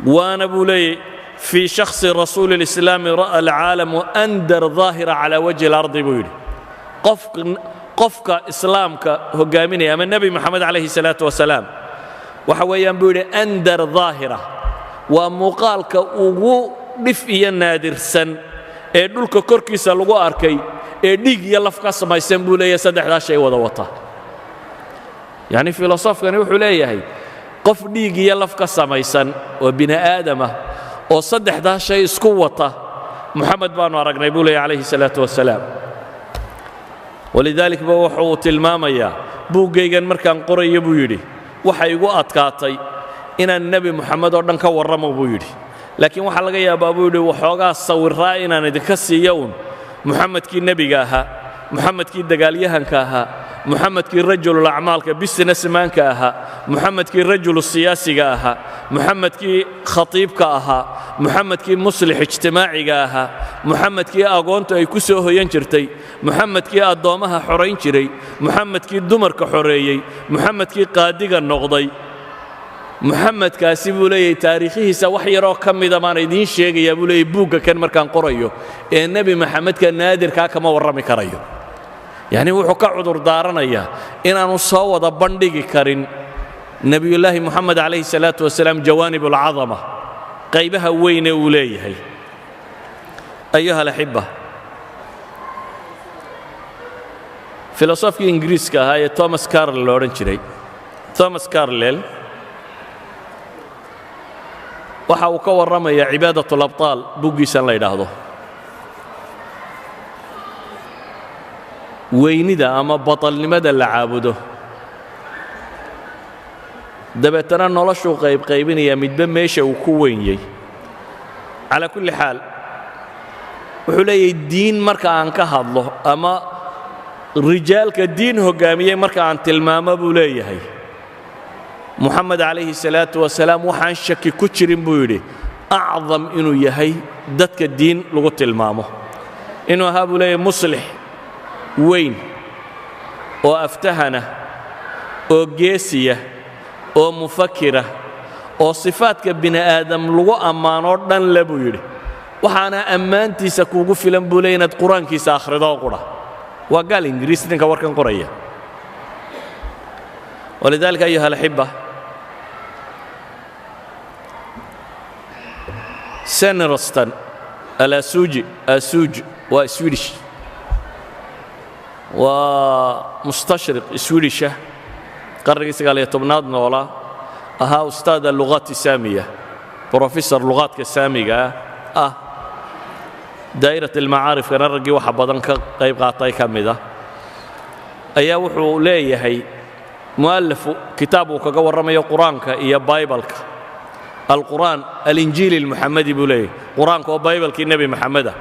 waana buu leeyahay في شخص رسول الإسلام رأى العالم أندر ظاهرة على وجه الأرض بيقول قفك إسلامك هجاميني أما النبي محمد عليه الصلاة والسلام وحويا بيقول أندر ظاهرة ومقالك أغو دفئي النادر سن دولك كوركيس لغو أركي ديق يلفك سما يسنبولي يسدح ذا شيء وضوطه يعني فيلسوف كان يوحو ليه قف ديق يلفك سما يسن وبناء آدمه oo saddexda shay isku wata Muhammad baanu aragnay buu leeyahay alayhi salaatu wasalaam walidaalika wuxuu tilmaamayaa buugaygan markaan qorayo buu yiri waxa igu adkaatay inaan nabi Muhammad oo dhan ka warramo buu yiri laakiin waxa laga yaabaa buu yiri waxoogaa sawiraa inaan idinka siiyo Muhammadkii nabiga ahaa Muhammadkii dagaalyahanka ahaa Muhammadkii rajulul a'maalka businessmanka ahaa Muhammadkii rajulul siyaasiga ahaa Muhammadkii khatiibka ahaa Muhammadkii muslix ijtimaaciga ahaa Muhammadkii aqoonta ay ku soo hoyan jirtay Muhammadkii adoomaha xoreyn jiray Muhammadkii dumarka xoreeyay Muhammadkii qaadiga noqday Muhammadkaasi buu leeyahay taariikhiisa wax yar oo kamid ah idiin sheegaya buu leeyahay buugga kan markaan qorayo ee nabi Muhammadka naadirka kama warrami karayo يعني wuxuu ka cudur daaranayaa inaanu soo wada bandhigi karin nabiyullaahi Muhammad alayhi salaatu wasalaam jawaanibul azama qaybaha weyn ee uu leeyahay ayuha alahibba filosofkii ingiriiska ahaa ee Thomas Carlyle la oran jiray Thomas Carlyle waxa uu ka warramaya cibaadatul abtaal buuggiisan la yidhaahdo weynida ama batalnimada la caabudo dabeetana noloshuu qaybinaya midba meesha uu ku weyniyey calaa kulli xaal wuxuu leeyahay diin marka aan ka hadlo ama rijaalka diin hoggaamiyey marka aan tilmaamo buu leeyahay muxamed calayhi salaatu wasalaam waxaan shaki ku jirin buu yidhi acdam inuu yahay dadka diin lagu tilmaamo inuu ahaa buu leeyahay muslix weyn oo aftahana oo geesiya oo mufakira oo sifaadka bini aadam lagu ammaanoo dhan le buu yidhi waxaana ammaantiisa kuugu filan buu leeyahay inaad qur-aankiisa akhridoo qudha waa gaal ingiriis ninka warkan qoraya walidaalika ayuha alaxiba Senrostan al-Asuuji waa Swedish waa mustashriq Swedish qarnigii 19aad noolaa ahaa ustaad al-lughat saamiya professor lughaadka saamiga ah daa'irat al-macaarif kana ragii waxa badan ka qayb qaatay kamida ayaa wuxuu leeyahay muallif kitaab uu kaga warramayo quraanka iyo bible-ka القرآن الإنجيل المحمدي بوليه قرآن كو بايبل كي النبي محمد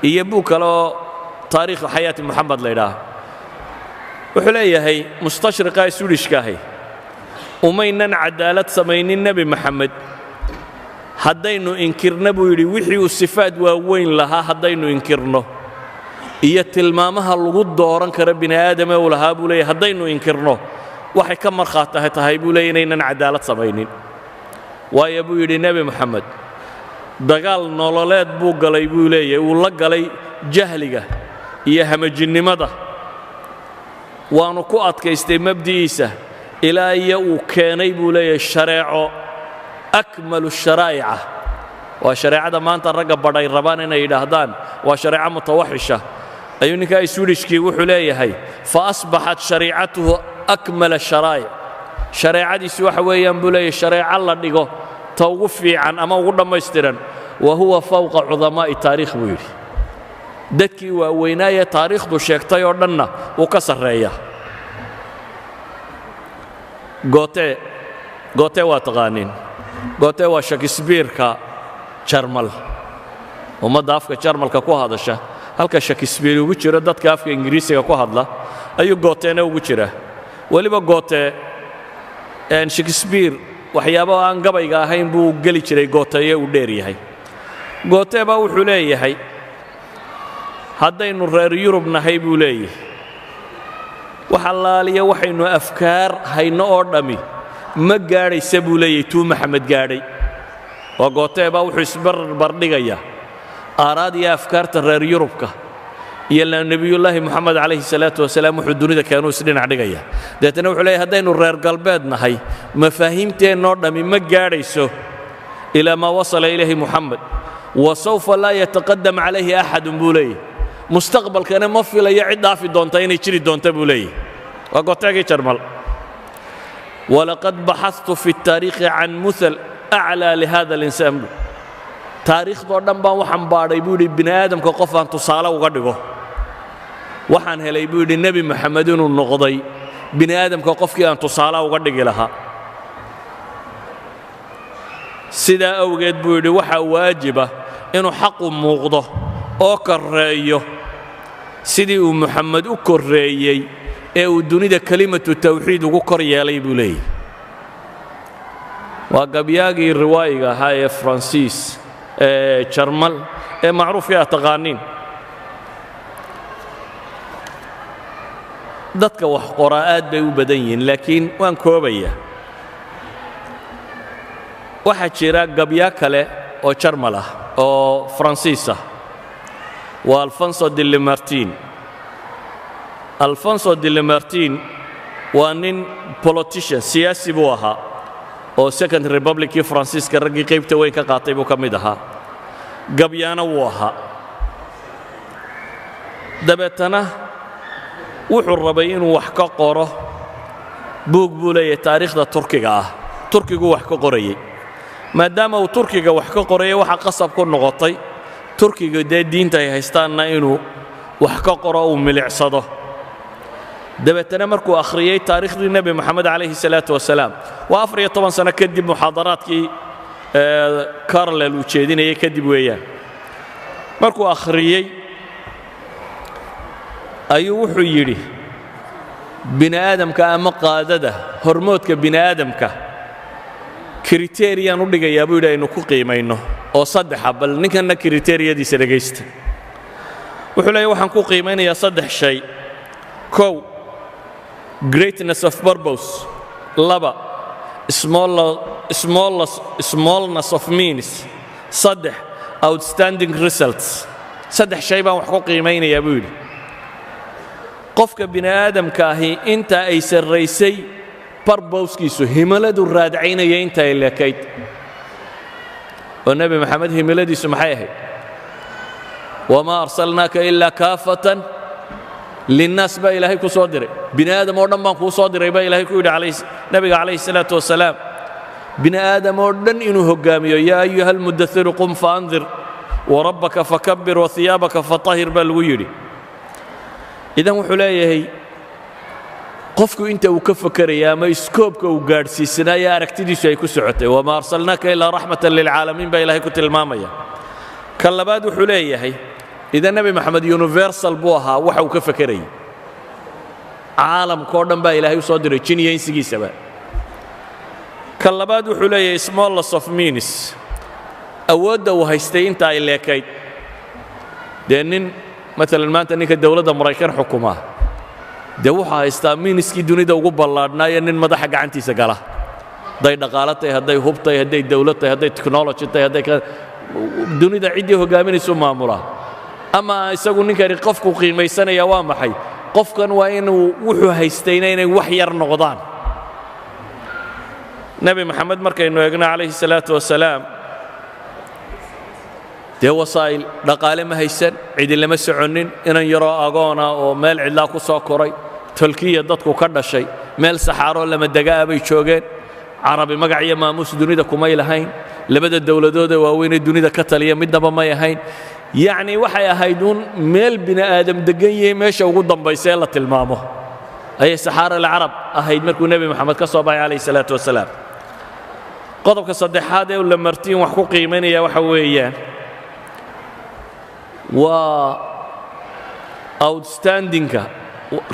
يبوك له تاريخ حياة محمد ليلاه وحليه هي مستشرقة سوريش كاهي ومينن عدالة سمين النبي محمد هدينو إنكرنا بيري وحي والصفات ووين لها هدينو إنكرنا يتلمامها الوجود دوران كربنا آدم ولها بوليه هدينو إنكرنا وحي كم مرخاتها تهاي بوليه إنن عدالة سمينين waayo buu yidhi nebi moxamed dagaal nololeed buu galay buu leeyahay uu la galay jahliga iyo hamajinnimada waanu ku adkaystay mabdi'iisa ilaa iyo uu keenay buu leeyahay shareeco akmalu sharaa'ica waa shareecada maanta ragga badhay rabaan inay yidhaahdaan waa shareeco mutawaxisha ayuu ninkaa iswidhishkii wuxuu leeyahay fa asbaxat shariicatuhu akmala sharaa'ic shareecadiisu waxa weeyaan buu leeyahay shareeco la dhigo ta ugu fiican ama ugu dhammaystiran wa huwa fawqa cudamaa'i taariikh buu yidhi dadkii waaweynaaye taariikhdu sheegtay oo dhanna wuu ka sarreeya goote waa taqaaniin goote waa shakisbiirka jarmal ummadda afka jarmalka ku hadasha halka shakisbiir ugu jiro dadka afka ingiriisiga ku hadla ayuu gooteena ugu jira weliba goote shakespeare waxyaabo aan gabayga ahayn buu geli jiray gooteeye uu dheer yahay goote baa wuxuu leeyahay haddaynu reer yurub nahay buu leeyahay wax allaaliya waxaynu afkaar hayno oo dhammi ma gaadhaysa buu leeyahay tuu maxamed gaadhay waa goote baa wuxuu isbarbardhigayaa aaraad iyo afkaarta reer yurubka iyo nabiyullaahi moxamed calayhi salaatu wasalaam wuxuu dunida keenuu isdhinac dhigaya deetana wuxuu leeyahay haddaynu reer galbeed nahay mafaahiimteennoo dhammi ma gaadhayso ilaa maa wasala ilayhi moxamed wa sawfa laa yataqadam calayhi axadun buu leeyahay mustaqbalkana ma filayo cid dhaafi doonta inay jiri doonta buu leeyahay waa gooteegii jarmal walaqad baxadtu fi taariikhi can muthal aclaa lihada alinsaan taariikhdoo dhan baan waxaan baadhay buu yidhi bini aadamka qof aan tusaale uga dhigo waxaan helay buu yidhi nebi moxamed inuu noqday bini aadamka qofkii aan tusaale uga dhigi lahaa sidaa awgeed buu yidhi waxaa waajiba inuu xaqu muuqdo oo korreeyo sidii uu moxamed u korreeyey ee uu dunida kelimatu tawxiid ugu kor yeelay buu leeyahy waa gabyaagii riwaayiga ahaa ee faransiis jarmal ee macruufkii aad taqaaniin dadka wax qoraa aad bay u badan yihiin laakiin waan koobaya waxaa jira gabyaa kale oo jarmal ah oo faransiis ah waa alfonso de lamartine alfonso de lamartine waa nin politician siyaasi buu ahaa oo second republickii faransiiska raggii qaybta weyn ka qaatay buu ka mid ahaa gabyaana wuu ahaa dabeetana wuxuu rabay inuu wax ka qoro buug buu leeyahay taariikhda turkiga ah turkigu wax ka qorayay maadaama uu turkiga wax ka qorayay waxa qasab ku noqotay turkiga dee diinta ay haystaanna inuu wax ka qoro uu milicsado dabeetana markuu akhriyay taariikhdii nebi moxamed calayhi salaatu wasalaam waa 14 sano kadib muxaadaraadkii carlel uu jeedinayay kadib weeyaan markuu akhriyay ayuu wuxuu yidhi bini aadamka ama qaadada hormoodka bini aadamka kriteeriyaan u dhigayaa buu yidhi aynu ku qiimayno oo saddexa bal ninkanna kriteeriyadiisa dhegaysta wuxuu leeyahay waxaan ku qiimaynayaa 3 shay kow greatness of purpose laba smallness of means saddex outstanding results 3 shay baan wax ku qiimaynayaa buu yidhi qofka bini aadamka ahi inta ay sarraysay barbowskiisu himiladu raadcaynaya inta ay leekayd oo nebi maxamed himiladiisu maxay ahayd wamaa arsalnaaka ilaa kaafatan linnaas baa ilaahay ku soo diray bini aadam oo dhan baan kuu soo diray baa ilaahay ku yidhi nebiga calayhi salaatu wasalaam bini aadam oo dhan inuu hoggaamiyo yaa ayuha almudahiru qum faandir warabbaka fakabbir wahiyaabaka fatahir baa lagu yidhi idan wuxuu leeyahay qofku inta uu ka fakaraya ama iskoobka uu gaadhsiisanaya aragtidiisu ay ku socotay wamaa arsalnaaka ilaa raxmatan lilcaalamiin baa ilaahay ku tilmaamaya kan labaad wuxuu leeyahay idan nebi moxamed universal buu ahaa waxa uu ka fakarayay caalamkao dhan baa ilaahay u soo diray jin iyo insigiisaba kan labaad wuxuu leeyahay smallness of means awoodda uu haystay inta ay leekayd dee nin maalan maanta ninka dowladda maraykan xukuma dee wuxuu haystaa miiniskii dunida ugu ballaadhnaayo nin madaxa gacantiisa gala hadday dhaqaalo tahay hadday hub tahay hadday dawlad tahay hadday technology tahay hadday dunida ciddii hoggaaminaysu maamulaa ama isagu ninkani qofku qiimaysanaya waa maxay qofkan waa inuu wuxuu haystayna inay wax yar noqdaan nebi moxamed markaynu eegno calayhi salaatu wasalaam dee wasaa'il dhaqaale ma haysan cidi lama soconnin inan yaroo agoona oo meel cidlaa ku soo koray tolkiya dadku ka dhashay meel saxaaroo lama degaa bay joogeen carabi magac iyo maamuus dunida kumay lahayn labada dowladoodee waaweynee dunida ka taliya midnaba may ahayn yacni waxay ahayd uun meel bini aadam deggan yahay meesha ugu dambaysa ee la tilmaamo ayay saxaara alcarab ahayd markuu nebi moxamed ka soo baxay calayhi salaatu wasalaam qodobka saddexaad ee la martiin wax ku qiimaynaya waxa weeyaan waa outstandingka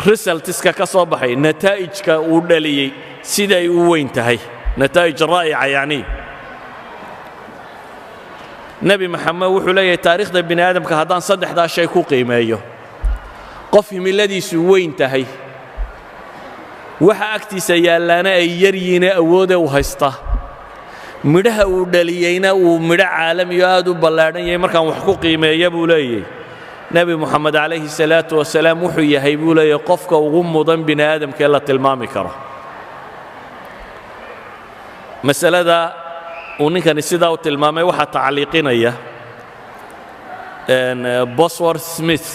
resultska ka soo baxay nataa'ijka uu dhaliyey siday u weyn tahay nataa'ij raa'ica yacni nebi moxamed wuxuu leeyahay taariikhda bini aadamka haddaan saddexdaa shay ku qiimeeyo qof himiladiisu weyn tahay waxa agtiisa yaallaana ay yar yihiine awoodee u haysta midhaha uu dhaliyeyna uu midho caalamiyo aad u ballaadhan yahay markaan wax ku qiimeeya buu leeyahay nebi moxamed calayhi salaatu wasalaam wuxuu yahay buu leeyahay qofka ugu mudan bini aadamka ee la tilmaami karo masalada uu ninkani sidaa u tilmaamay waxaa tacliiqinaya bosworth smith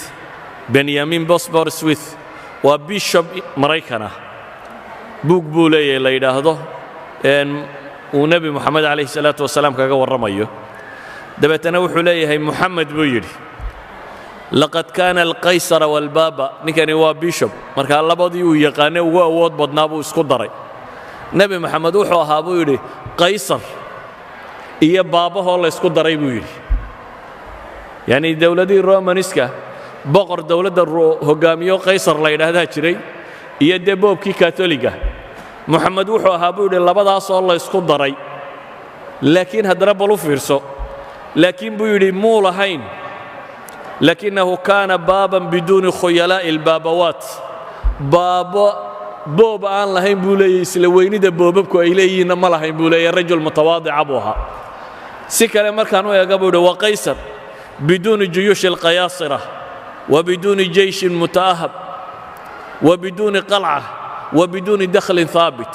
benyamin bosworth smith waa bishop maraykana buug buu leeyahay la yidhaahdo uu nebi moxamed calayhi salaatu wasalaam kaga warramayo dabeetana wuxuu leeyahay moxamed buu yidhi laqad kaana alqaysara waalbaaba ninkani waa bishop markaa labadii uu yaqaanay ugu awood badnaa buu isku daray nebi moxamed wuxuu ahaa buu yidhi qaysar iyo baabahoo la ysku daray buu yidhi yacni dowladihii romaniska boqor dowladda hoggaamiyo qaysar la yidhaahdaa jiray iyo dee boobkii katoliga moxamed wuxuu ahaa buu yidhi labadaasoo la ysku daray laakiin haddana bal u fiirso laakiin buu yidhi muu lahayn lakinahu kaana baaban biduuni khuyalaa'i albaabawaat baabo boob aan lahayn buu leeyahy isla weynida boobabku ay leeyihiinna ma lahayn buu leeyahy rajul mutawaadica buu ahaa si kale markaan u eega buu yidhi waa qaysar biduuni juyuushi alqayaasira wa biduuni jeyshin muta'ahab wa biduuni qalca wa biduuni dakhlin haabit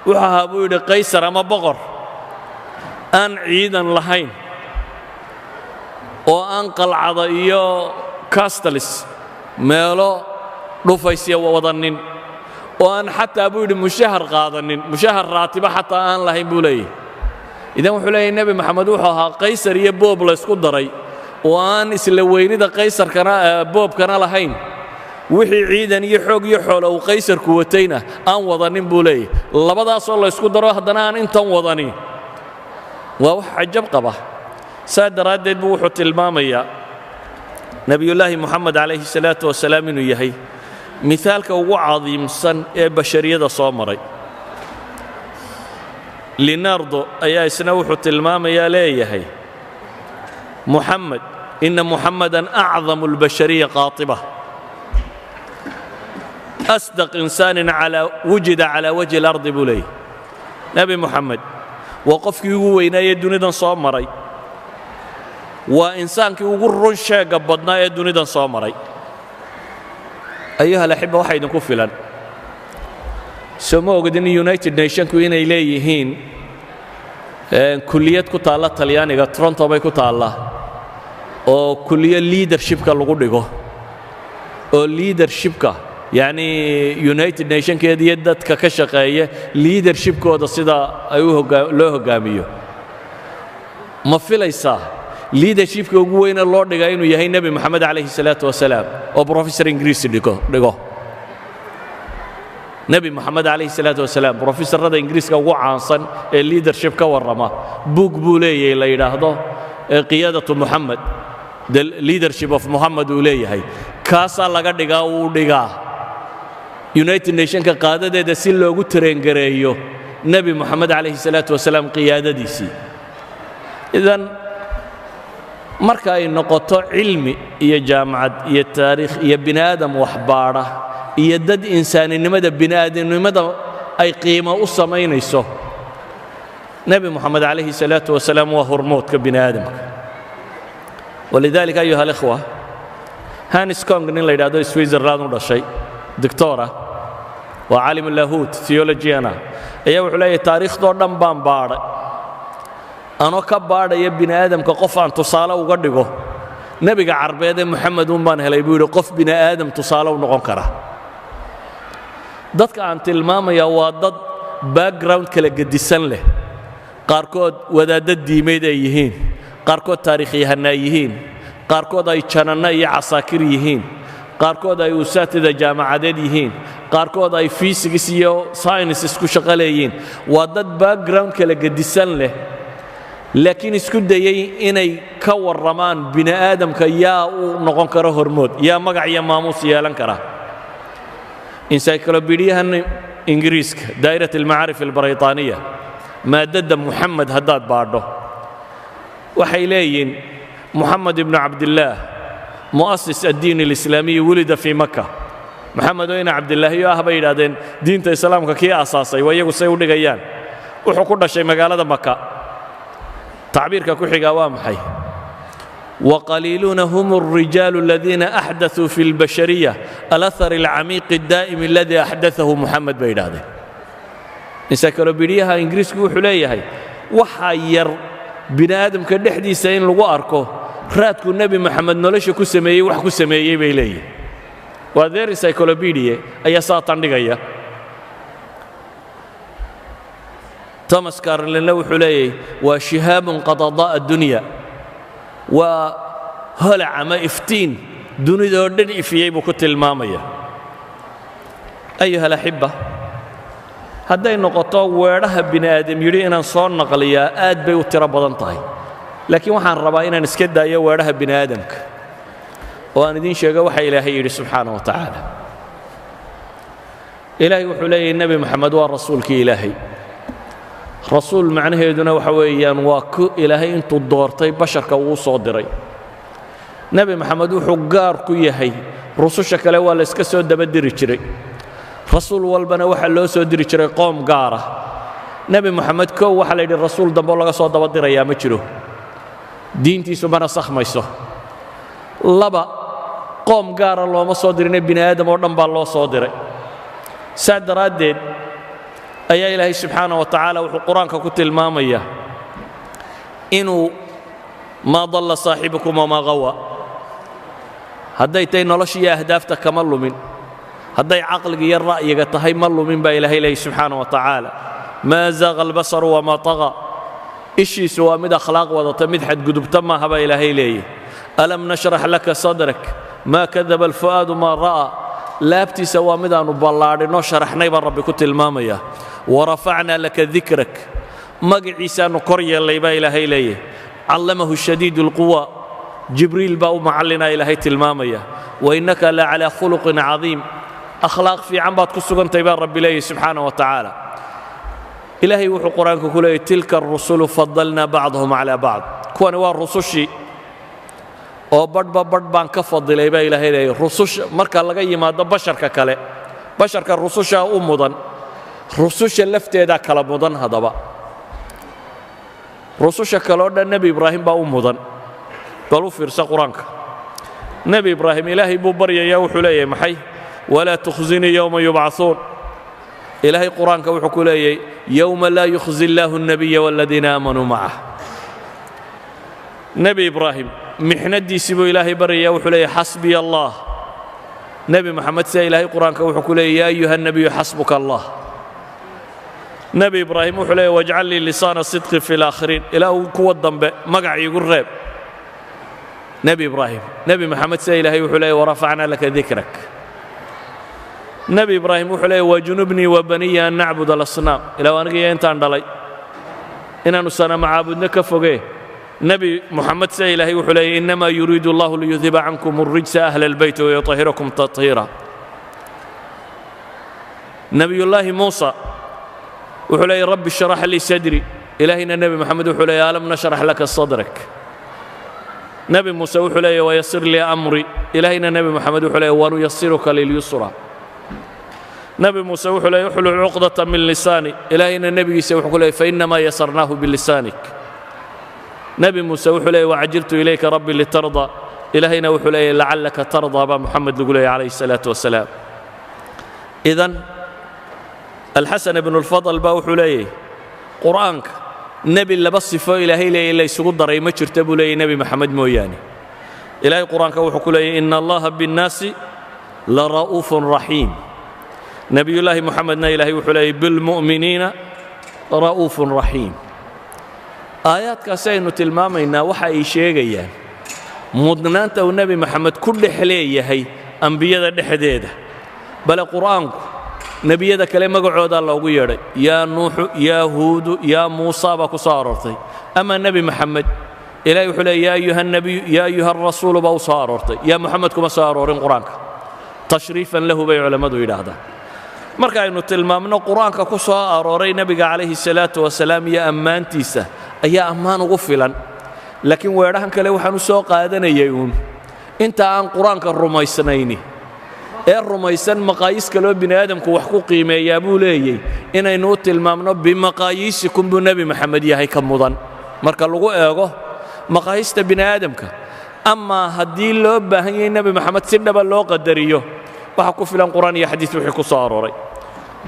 wuxuu ahaa buu yidhi qaysar ama boqor aan ciidan lahayn oo aan qalcada iyo castalis meelo dhufaysya wadanin oo aan xataa buu yidhi mushahar qaadanin mushahar raatiba xataa aan lahayn buu leeyahay idan wuxuu leeyahay nebi maxamed wuxuu ahaa qaysar iyo boob la isku daray oo aan isla weynida qaysarkana boobkana lahayn wixii ciidan iyo xoog iyo xoolo uu qaysarku watayna aan wadanin buu leeyahay labadaasoo la isku daro haddana aan intan wadani waa wax cajab qaba saa daraaddeed buu wuxuu tilmaamayaa nebiyullaahi moxamed calayhi salaatu wasalaam inuu yahay mithaalka ugu cadiimsan ee bashariyada soo maray linardo ayaa isna wuxuu tilmaamayaa leeyahay muxamed ina muxamadan acdamu albashariya qaatiba asdaq insaanin wujida calaa wajhi اlardi buu leeyahy nebi moxamed waa qofkii ugu weynaayee dunidan soo maray waa insaankii ugu run sheega badnaa ee dunidan soo maray ayuha alaxiba waxa idinku filan soo ma ogdin united nationku inay leeyihiin kulliyad ku taalla talyaaniga toronto bay ku taallaa oo kulliyo leadershipka lagu dhigo oo leadershipka yacni united nationkeeda iyo dadka ka shaqeeya leadershipkooda sida ay loo hoggaamiyo ma filaysaa leadershipka ugu weyne loo dhigaa inuu yahay nebi moxamed calayhi salaatu wasalaam oo professor ingiriisi dhigo nebi moxamed calayhi salaatu wasalaam professorrada ingiriiska ugu caansan ee leadership ka warrama book buu leeyahay la yidhaahdo qiyaadatu moxamed the leadership of moxamed uu leeyahay kaasaa laga dhigaa uu dhigaa united nationka qaadadeeda si loogu tareengareeyo nebi moxamed calayhi salaatu wasalaam qiyaadadiisii idan marka ay noqoto cilmi iyo jaamacad iyo taariikh iyo bini aadam waxbaadha iyo dad insaaninimada bini aadamnimada ay qiimo u samaynayso nebi moxamed calayhi salaatu wasalaam waa hormoodka bini aadamka walidaalika ayuha alikhwa hanis kong nin la yidhahdo switzerland u dhashay doctora waa caalim lahuut theologiana ayaa wuxuu leeyahay taariikhdoo dhan baan baadhay anoo ka baadhaya bini aadamka qof aan tusaale uga dhigo nebiga carbeed ee moxamed un baan helay buu yidhi qof bini aadam tusaale u noqon kara dadka aan tilmaamaya waa dad background kala gedisan leh qaarkood wadaadda diimeed ay yihiin qaarkood taariikhyahanna ay yihiin qaarkood ay jananno iyo casaakir yihiin qaarkood ay usaatida jaamacadeed yihiin qaarkood ay physics iyo sciences ku shaqo leeyihiin waa dad background kala gedisan leh laakiin isku dayay inay ka warramaan bini aadamka yaa u noqon kara hormood yaa magac iyo maamuus yeelan kara encyclopediyahan ingiriiska daa'irat almacaarif albaraytaaniya maadadda muxamed haddaad baadho waxay leeyihiin muxamed ibnu cabdillaah mu'asis addiin alislaamiyi wulida fii maka maxamed oo ina cabdilaahiyo ah bay yidhahdeen diinta islaamka kii aasaasay waa iyagu say u dhigayaan wuxuu ku dhashay magaalada maka tacbiirka ku xigaa waa maxay وقليلون هم الرجال الذين أحدثوا في البشرية الأثر العميق الدائم الذي أحدثه محمد بيداده encyclopediyaha ingiriisku wuxuu leeyahay waxa yar bini aadamka dhexdiisa in lagu arko raadku nebi moxamed nolosha ku sameeyey wax ku sameeyey bay leeyihin waa their encyclopedia ayaa saa tandhigaya thomas carlinle wuxuu leeyahay waa shihaabun qad adaa addunya waa holac ama iftiin dunidoo dhan ifiyey buu ku tilmaamaya ayuha alaxiba hadday noqoto weedhaha bini aadam yidhi inaan soo naqliyaa aad bay u tiro badan tahay laakiin waxaan rabaa inaan iska daayo weedhaha bini aadamka oo aan idiin sheego waxa ilaahay yidhi subxaanaه wa tacaala ilaahay wuxuu leeyahay nebi moxamed waa rasuulkii ilaahay rasuul macnaheeduna waxa weeyaan waa ku ilaahay intuu doortay basharka uu soo diray nebi moxamed wuxuu gaar ku yahay rususha kale waa la iska soo dabadiri jiray rasuul walbana waxaa loo soo diri jiray qoom gaara nebi moxamed kow waxaa la yidhi rasuul dambe oo laga soo dabadirayaa ma jiro diintiisu mana sakhmayso laba qoom gaara looma soo dirine bini aadam oo dhan baa loo soo diray saa daraaddeed ayaa ilaahay subxaanaه wa tacaala wuxuu qur-aanka ku tilmaamaya inuu maa dalla saaxibukum wamaa gawa hadday tahay nolosha iyo ahdaafta kama lumin hadday caqliga iyo ra'yiga tahay ma lumin baa ilaahay leeyahy subxaanaه wa tacaala maa zaaqa albasaru wamaa طaga ishiisu waa mid akhlaaq wadata mid xadgudubta maaha baa ilaahay leeyahy alam nashrax laka sadrak maa kadaba alfu'aadu maa ra'aa laabtiisa waa midaannu ballaadhinoo sharaxnay baa rabbi ku tilmaamaya warafacnaa laka dikrak magaciisaannu kor yeellay baa ilaahay leeyahy callamahu shadiidu alquwa jibriil baa u macallinaa ilaahay tilmaamaya wainnaka la calaa khuluqin cadiim akhlaaq fiican baad ku sugantay baa rabbi leeyahy subxaana wa tacaala ilaahay wuxuu qur-aanka ku leeyahy tilka arusulu fadalnaa bacdahum calaa bacd kuwani waa rusushii oo badhba badh baan ka fadilay baa ilaahay leeyahy rususha marka laga yimaado basharka kale basharka rusushaa u mudan rususha lafteedaa kala mudan haddaba rususha kale oo dhan nebi ibraahim baa u mudan bal u fiirsa qur-aanka nebi ibraahim ilaahay buu baryayaa wuxuu leeyahay maxay walaa tukhzinii yowma yubcahuun ilaahay qur-aanka wuxuu ku leeyahay yowma laa yukhzi illaahu الnabiya wاladiina aamanuu macah nebi ibraahim mixnadiisii buu ilaahay baryayaa wuxuu leeyahay xasbiya allah nebi moxamed sida ilaahay qur-aanka wuxuu ku leeyahy yaa ayuha الnabiyu xasbuka allah nebi ibraahim wuxuu leeyahy wajcal lii lisaana sidqi fi اlaakhiriin ilaa kuwa dambe magac iigu reeb nebi ibraahim nebi moxamed sida ilaahay wuxuu leeyahy warafacnaa laka dikrak nebi ibraahim wuxuu leeyahy wajunubnii wa baniya an nacbud alasnaam ilaa anigiyo intaan dhalay inaannu sanama caabudno ka fogee nebi moxamed sida ilaahay wuxuu leeyahy innamaa yuriidu allahu liyudhiba cankum alrijsa ahla albayt wayutahirakum tahiira nebiyullaahi muusa wuxuu leeyahy rabbi sharax lii sadri ilaahayna nebi moxamed wuxuu leeyahy alam nashrax laka sadrak nebi muuse wuxuu leeyahy wayasir lii amri ilaahayna nebi moxamed wuxuu leeyahy wanuyasiruka lilyusra nebi muuse wuxuu leeyahy uxlul cuqdata min lisaani ilaahayna nebigiisa wuxuu ku leeyahy fainnamaa yasarnaahu bilisaanik nebi muuse wuxuu leeyahy wacajiltu ilayka rabbi litarda ilaahayna wuxuu leeyahy lacallaka tardaa baa moxamed lagu leeyahy calayhi الsalaatu wasalaam idan alxasan ibnu اlfadl baa wuxuu leeyahy qur'aanka nebi laba sifo ilaahay leeyahy la ysugu daray ma jirta buu leeyahy nebi moxamed mooyaane ilaahay qur'aanka wuxuu ku leeyahy ina allaha biاnnaasi lara'uufun raxiim nebiyullaahi moxamedna ilaahay wuxuu leeyahy bilmu'miniina ra'uufun raxiim aayaadkaasi aynu tilmaamaynaa waxa ay sheegayaan mudnaanta uu nebi moxamed ku dhex leeyahay ambiyada dhexdeeda bale qur'aanku nebiyada kale magacoodaa loogu yeedhay yaa nuuxu yaa huudu yaa muusa baa ku soo aroortay ama nebi moxamed ilahay wuxuu leeyahy yaa ayuha nabiyu yaa ayuha arasuulu baa u soo aroortay yaa moxamed kuma soo aroorin qur-aanka tashriifan lahu bay culammadu yidhaahdaan marka aynu tilmaamno qur-aanka ku soo arooray nebiga calayhi الsalaatu wasalaam iyo ammaantiisa ayaa ammaan ugu filan laakiin weedhahan kale waxaan u soo qaadanayay uun inta aan qur-aanka rumaysnayni ee rumaysan maqaayiis kaloo bini aadamku wax ku qiimeeyaa buu leeyey inaynu u tilmaamno bimaqaayiisikum buu nebi moxamed yahay ka mudan marka lagu eego maqaayiista bini aadamka amaa haddii loo baahan yahay nebi moxamed si dhaba loo qadariyo waxa ku filan qur'aan iyo xadiis wixii ku soo arooray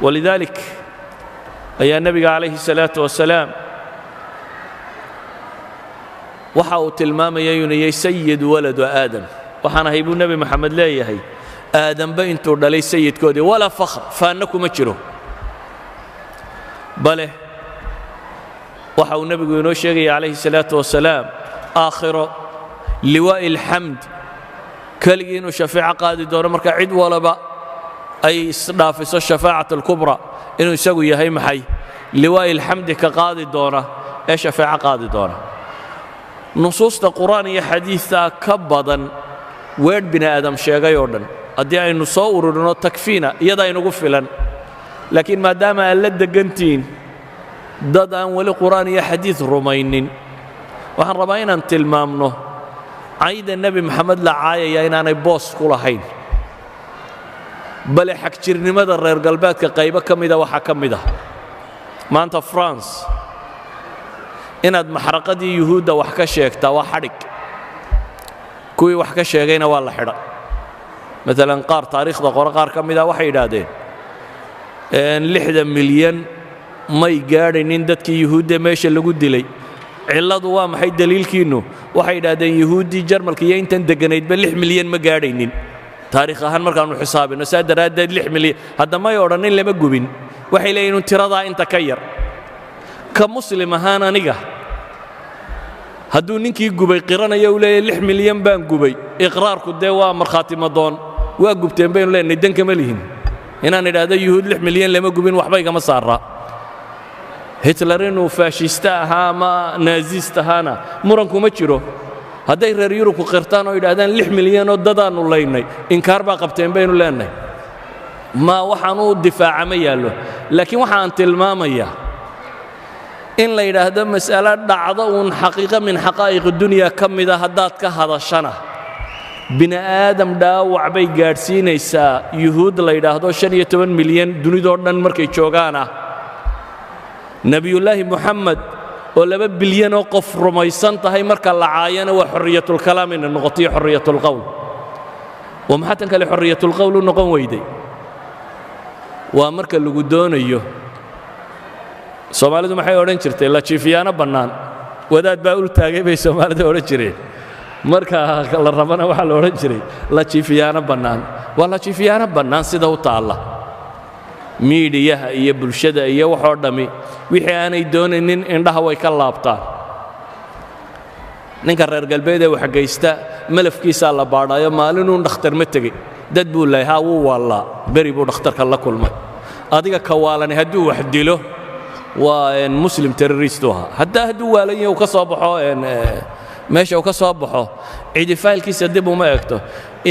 walidaalik ayaa nebiga calayhi الsalaatu wasalaam waxa uu tilmaamayay inuu yahay sayidu waladu aadam waxaan ahay buu nebi moxamed leeyahay aadamba intuu dhalay sayidkoodii walaa fakhr faanna kuma jiro bale waxa uu nebigu inoo sheegaya calayhi الsalaatu wasalaam aakhiro liwaa'i alxamd keligii inuu shafeeco qaadi doono marka cid walaba ay isdhaafiso shafaacat alkubra inuu isagu yahay maxay liwaa'i alxamdi ka qaadi doona ee shafeeco qaadi doona nusuusta qur'aan iyo xadiidtaa ka badan weedh bini aadam sheegay oo dhan haddii aynu soo ururino takfiina iyada aynugu filan laakiin maadaama aad la degantihiin dad aan weli qur'aan iyo xadiid rumaynin waxaan rabaa inaan tilmaamno cayda nebi moxamed la caayaya inaanay boos ku lahayn bale xagjirnimada reer galbeedka qaybo ka mida waxaa ka mid ah maanta france inaad maxraqadii yuhuudda wax ka sheegtaa waa xadhig kuwii wax ka sheegayna waa la xidha maalan qaar taariikhda qore qaar ka mida waxay yidhaahdeen 60 milyan may gaadhaynin dadkii yuhuudda meesha lagu dilay cilladu waa maxay daliilkiinnu waxay yidhaahdeen yuhuuddii jarmalka iyo intan degganaydba 6 milyan ma gaadhaynin taariikh ahaan markaannu xisaabinno saa daraaddeed 6 milyan hadda may odhannin lama gubin waxay leeyihin tiradaa inta ka yar ka muslim ahaan aniga hadduu ninkii gubay qiranaya uu leeyahay 6 milyan baan gubay iqraarku dee waa markhaati madoon waa gubteen baynu leenahay dan kama lihin inaan idhaahdo yuhuud 6 milyan lama gubin waxba igama saara hitler inuu faashista ahaa ama naazist ahaana muranku ma jiro hadday reer yurub ku qirtaan oo yidhaahdaan 6 milyan oo dadaannu laynay inkaar baa qabteen baynu leenahay ma waxaan u difaaca ma yaallo laakiin waxaan tilmaamayaa in la yidhaahdo mas'alo dhacdo uun xaqiiqo min xaqaa'iq dunya ka mida haddaad ka hadashana bini aadam dhaawac bay gaadhsiinaysaa yuhuud la yidhaahdo 15 milyan dunidoo dhan markay joogaana nebiyullaahi moxamed oo 2 bilyan oo qof rumaysan tahay marka la caayana waa xorriyatulkalaam inay noqotiyo xorriyatulqowl oo maxaa tan kale xorriyatulqowl u noqon weyday waa marka lagu doonayo soomaalidu maxay odhan jirtay la jiifiyaano bannaan wadaad baa ul taagay bay soomaalida odhan jireen marka la rabana waxaa la odhan jiray la jiifiyaano bannaan waa la jiifiyaano bannaan sida u taalla miidiyaha iyo bulshada iyo waxoo dhammi wixii aanay doonaynin indhaha way ka laabtaan ninka reer galbeed ee wax geysta malafkiisaa la baadhaayo maalinuu dhakhtar ma tegey dad buu leeyahay haa wuu waallaa beri buu dhakhtarka la kulmay adiga ka waalani hadduu wax dilo waa muslim terrorist ahaa hadduu waalan yahay uu ka soo baxo meesha uu ka soo baxo cidi faylkiisa dib uma eegto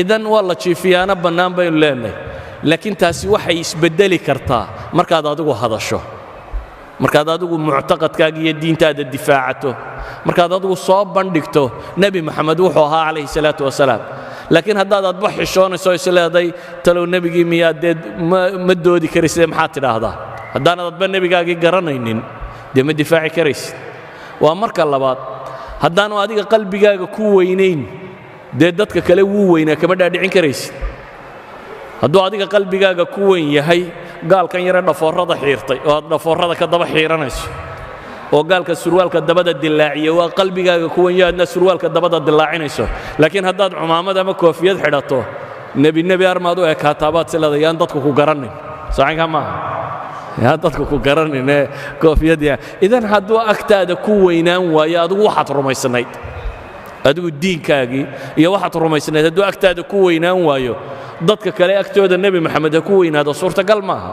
idan waa la jiifiyaano bannaan baynu leenahay laakiin taasi waxay isbedeli kartaa markaad adigu hadasho markaad adigu muctaqadkaaga iyo diintaada difaacato markaad adigu soo bandhigto nebi maxamed wuxuu ahaa calayhi salaatu wasalaam laakiin haddaad adba xishoonayso isleeday talow nebigii miyaa dee ma doodi karaysidee maxaad tidhaahdaa haddaanad adba nebigaagii garanaynin dee ma difaaci karaysid waa marka labaad haddaanu adiga qalbigaaga ku weynayn dee dadka kale wuu weynaa kama dhaadhicin karaysid hadduu adiga qalbigaaga ku weyn yahay gaalkan yare dhafoorrada xiirtay oo aad dhafoorrada ka daba xiiranayso oo gaalka surwaalka dabada dilaaciya waa qalbigaaga ku weyn yahay aadna surwaalka dabada dilaacinayso laakiin haddaad cumaamad ama koofiyad xidhato nebi armaad u ekaataabaad sileeda yaan dadku ku garanin sacanka maaha yaa dadku ku garaninee koofiyadya idan hadduu agtaada ku weynaan waayo adigu waxaad rumaysnayd adigu diinkaagii iyo waxaad rumaysnayd hadduu agtaada ku weynaan waayo dadka kale agtooda nebi maxamed ha ku weynaado suurtagal maaha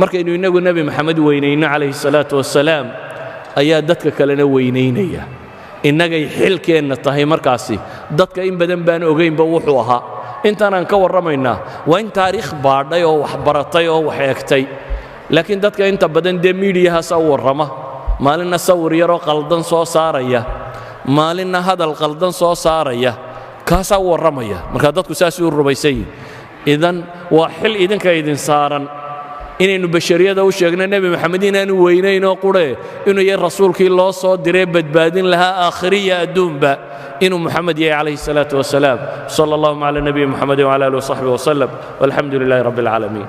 markaynu innagu nebi maxamed weynayno calayhi salaatu wasalaam ayaa dadka kalena weynaynaya innagay xilkeenna tahay markaasi dadka in badan baan ogaynba wuxuu ahaa intaanaan ka warramaynaa waa in taariikh baadhay oo wax baratay oo wax eegtay laakiin dadka inta badan dee miidiyahaasaa u warrama maalinna sawir yaroo qaldan soo saaraya maalinna hadal qaldan soo saaraya kaasaa u warramaya markaa dadku saasuu u rumaysan yihin idan waa xil idinka idin saaran inaynu bashariyada u sheegno nebi maxamed inaanu weynaynoo qurhe inuu yahay rasuulkii loo soo diree badbaadin lahaa aakhiriya adduunba inuu محمد yahay عليه الصلاة والسلام صلى الله على نبي محمد وعلى آله وصحبه وسلم والحمد لله رب العالمين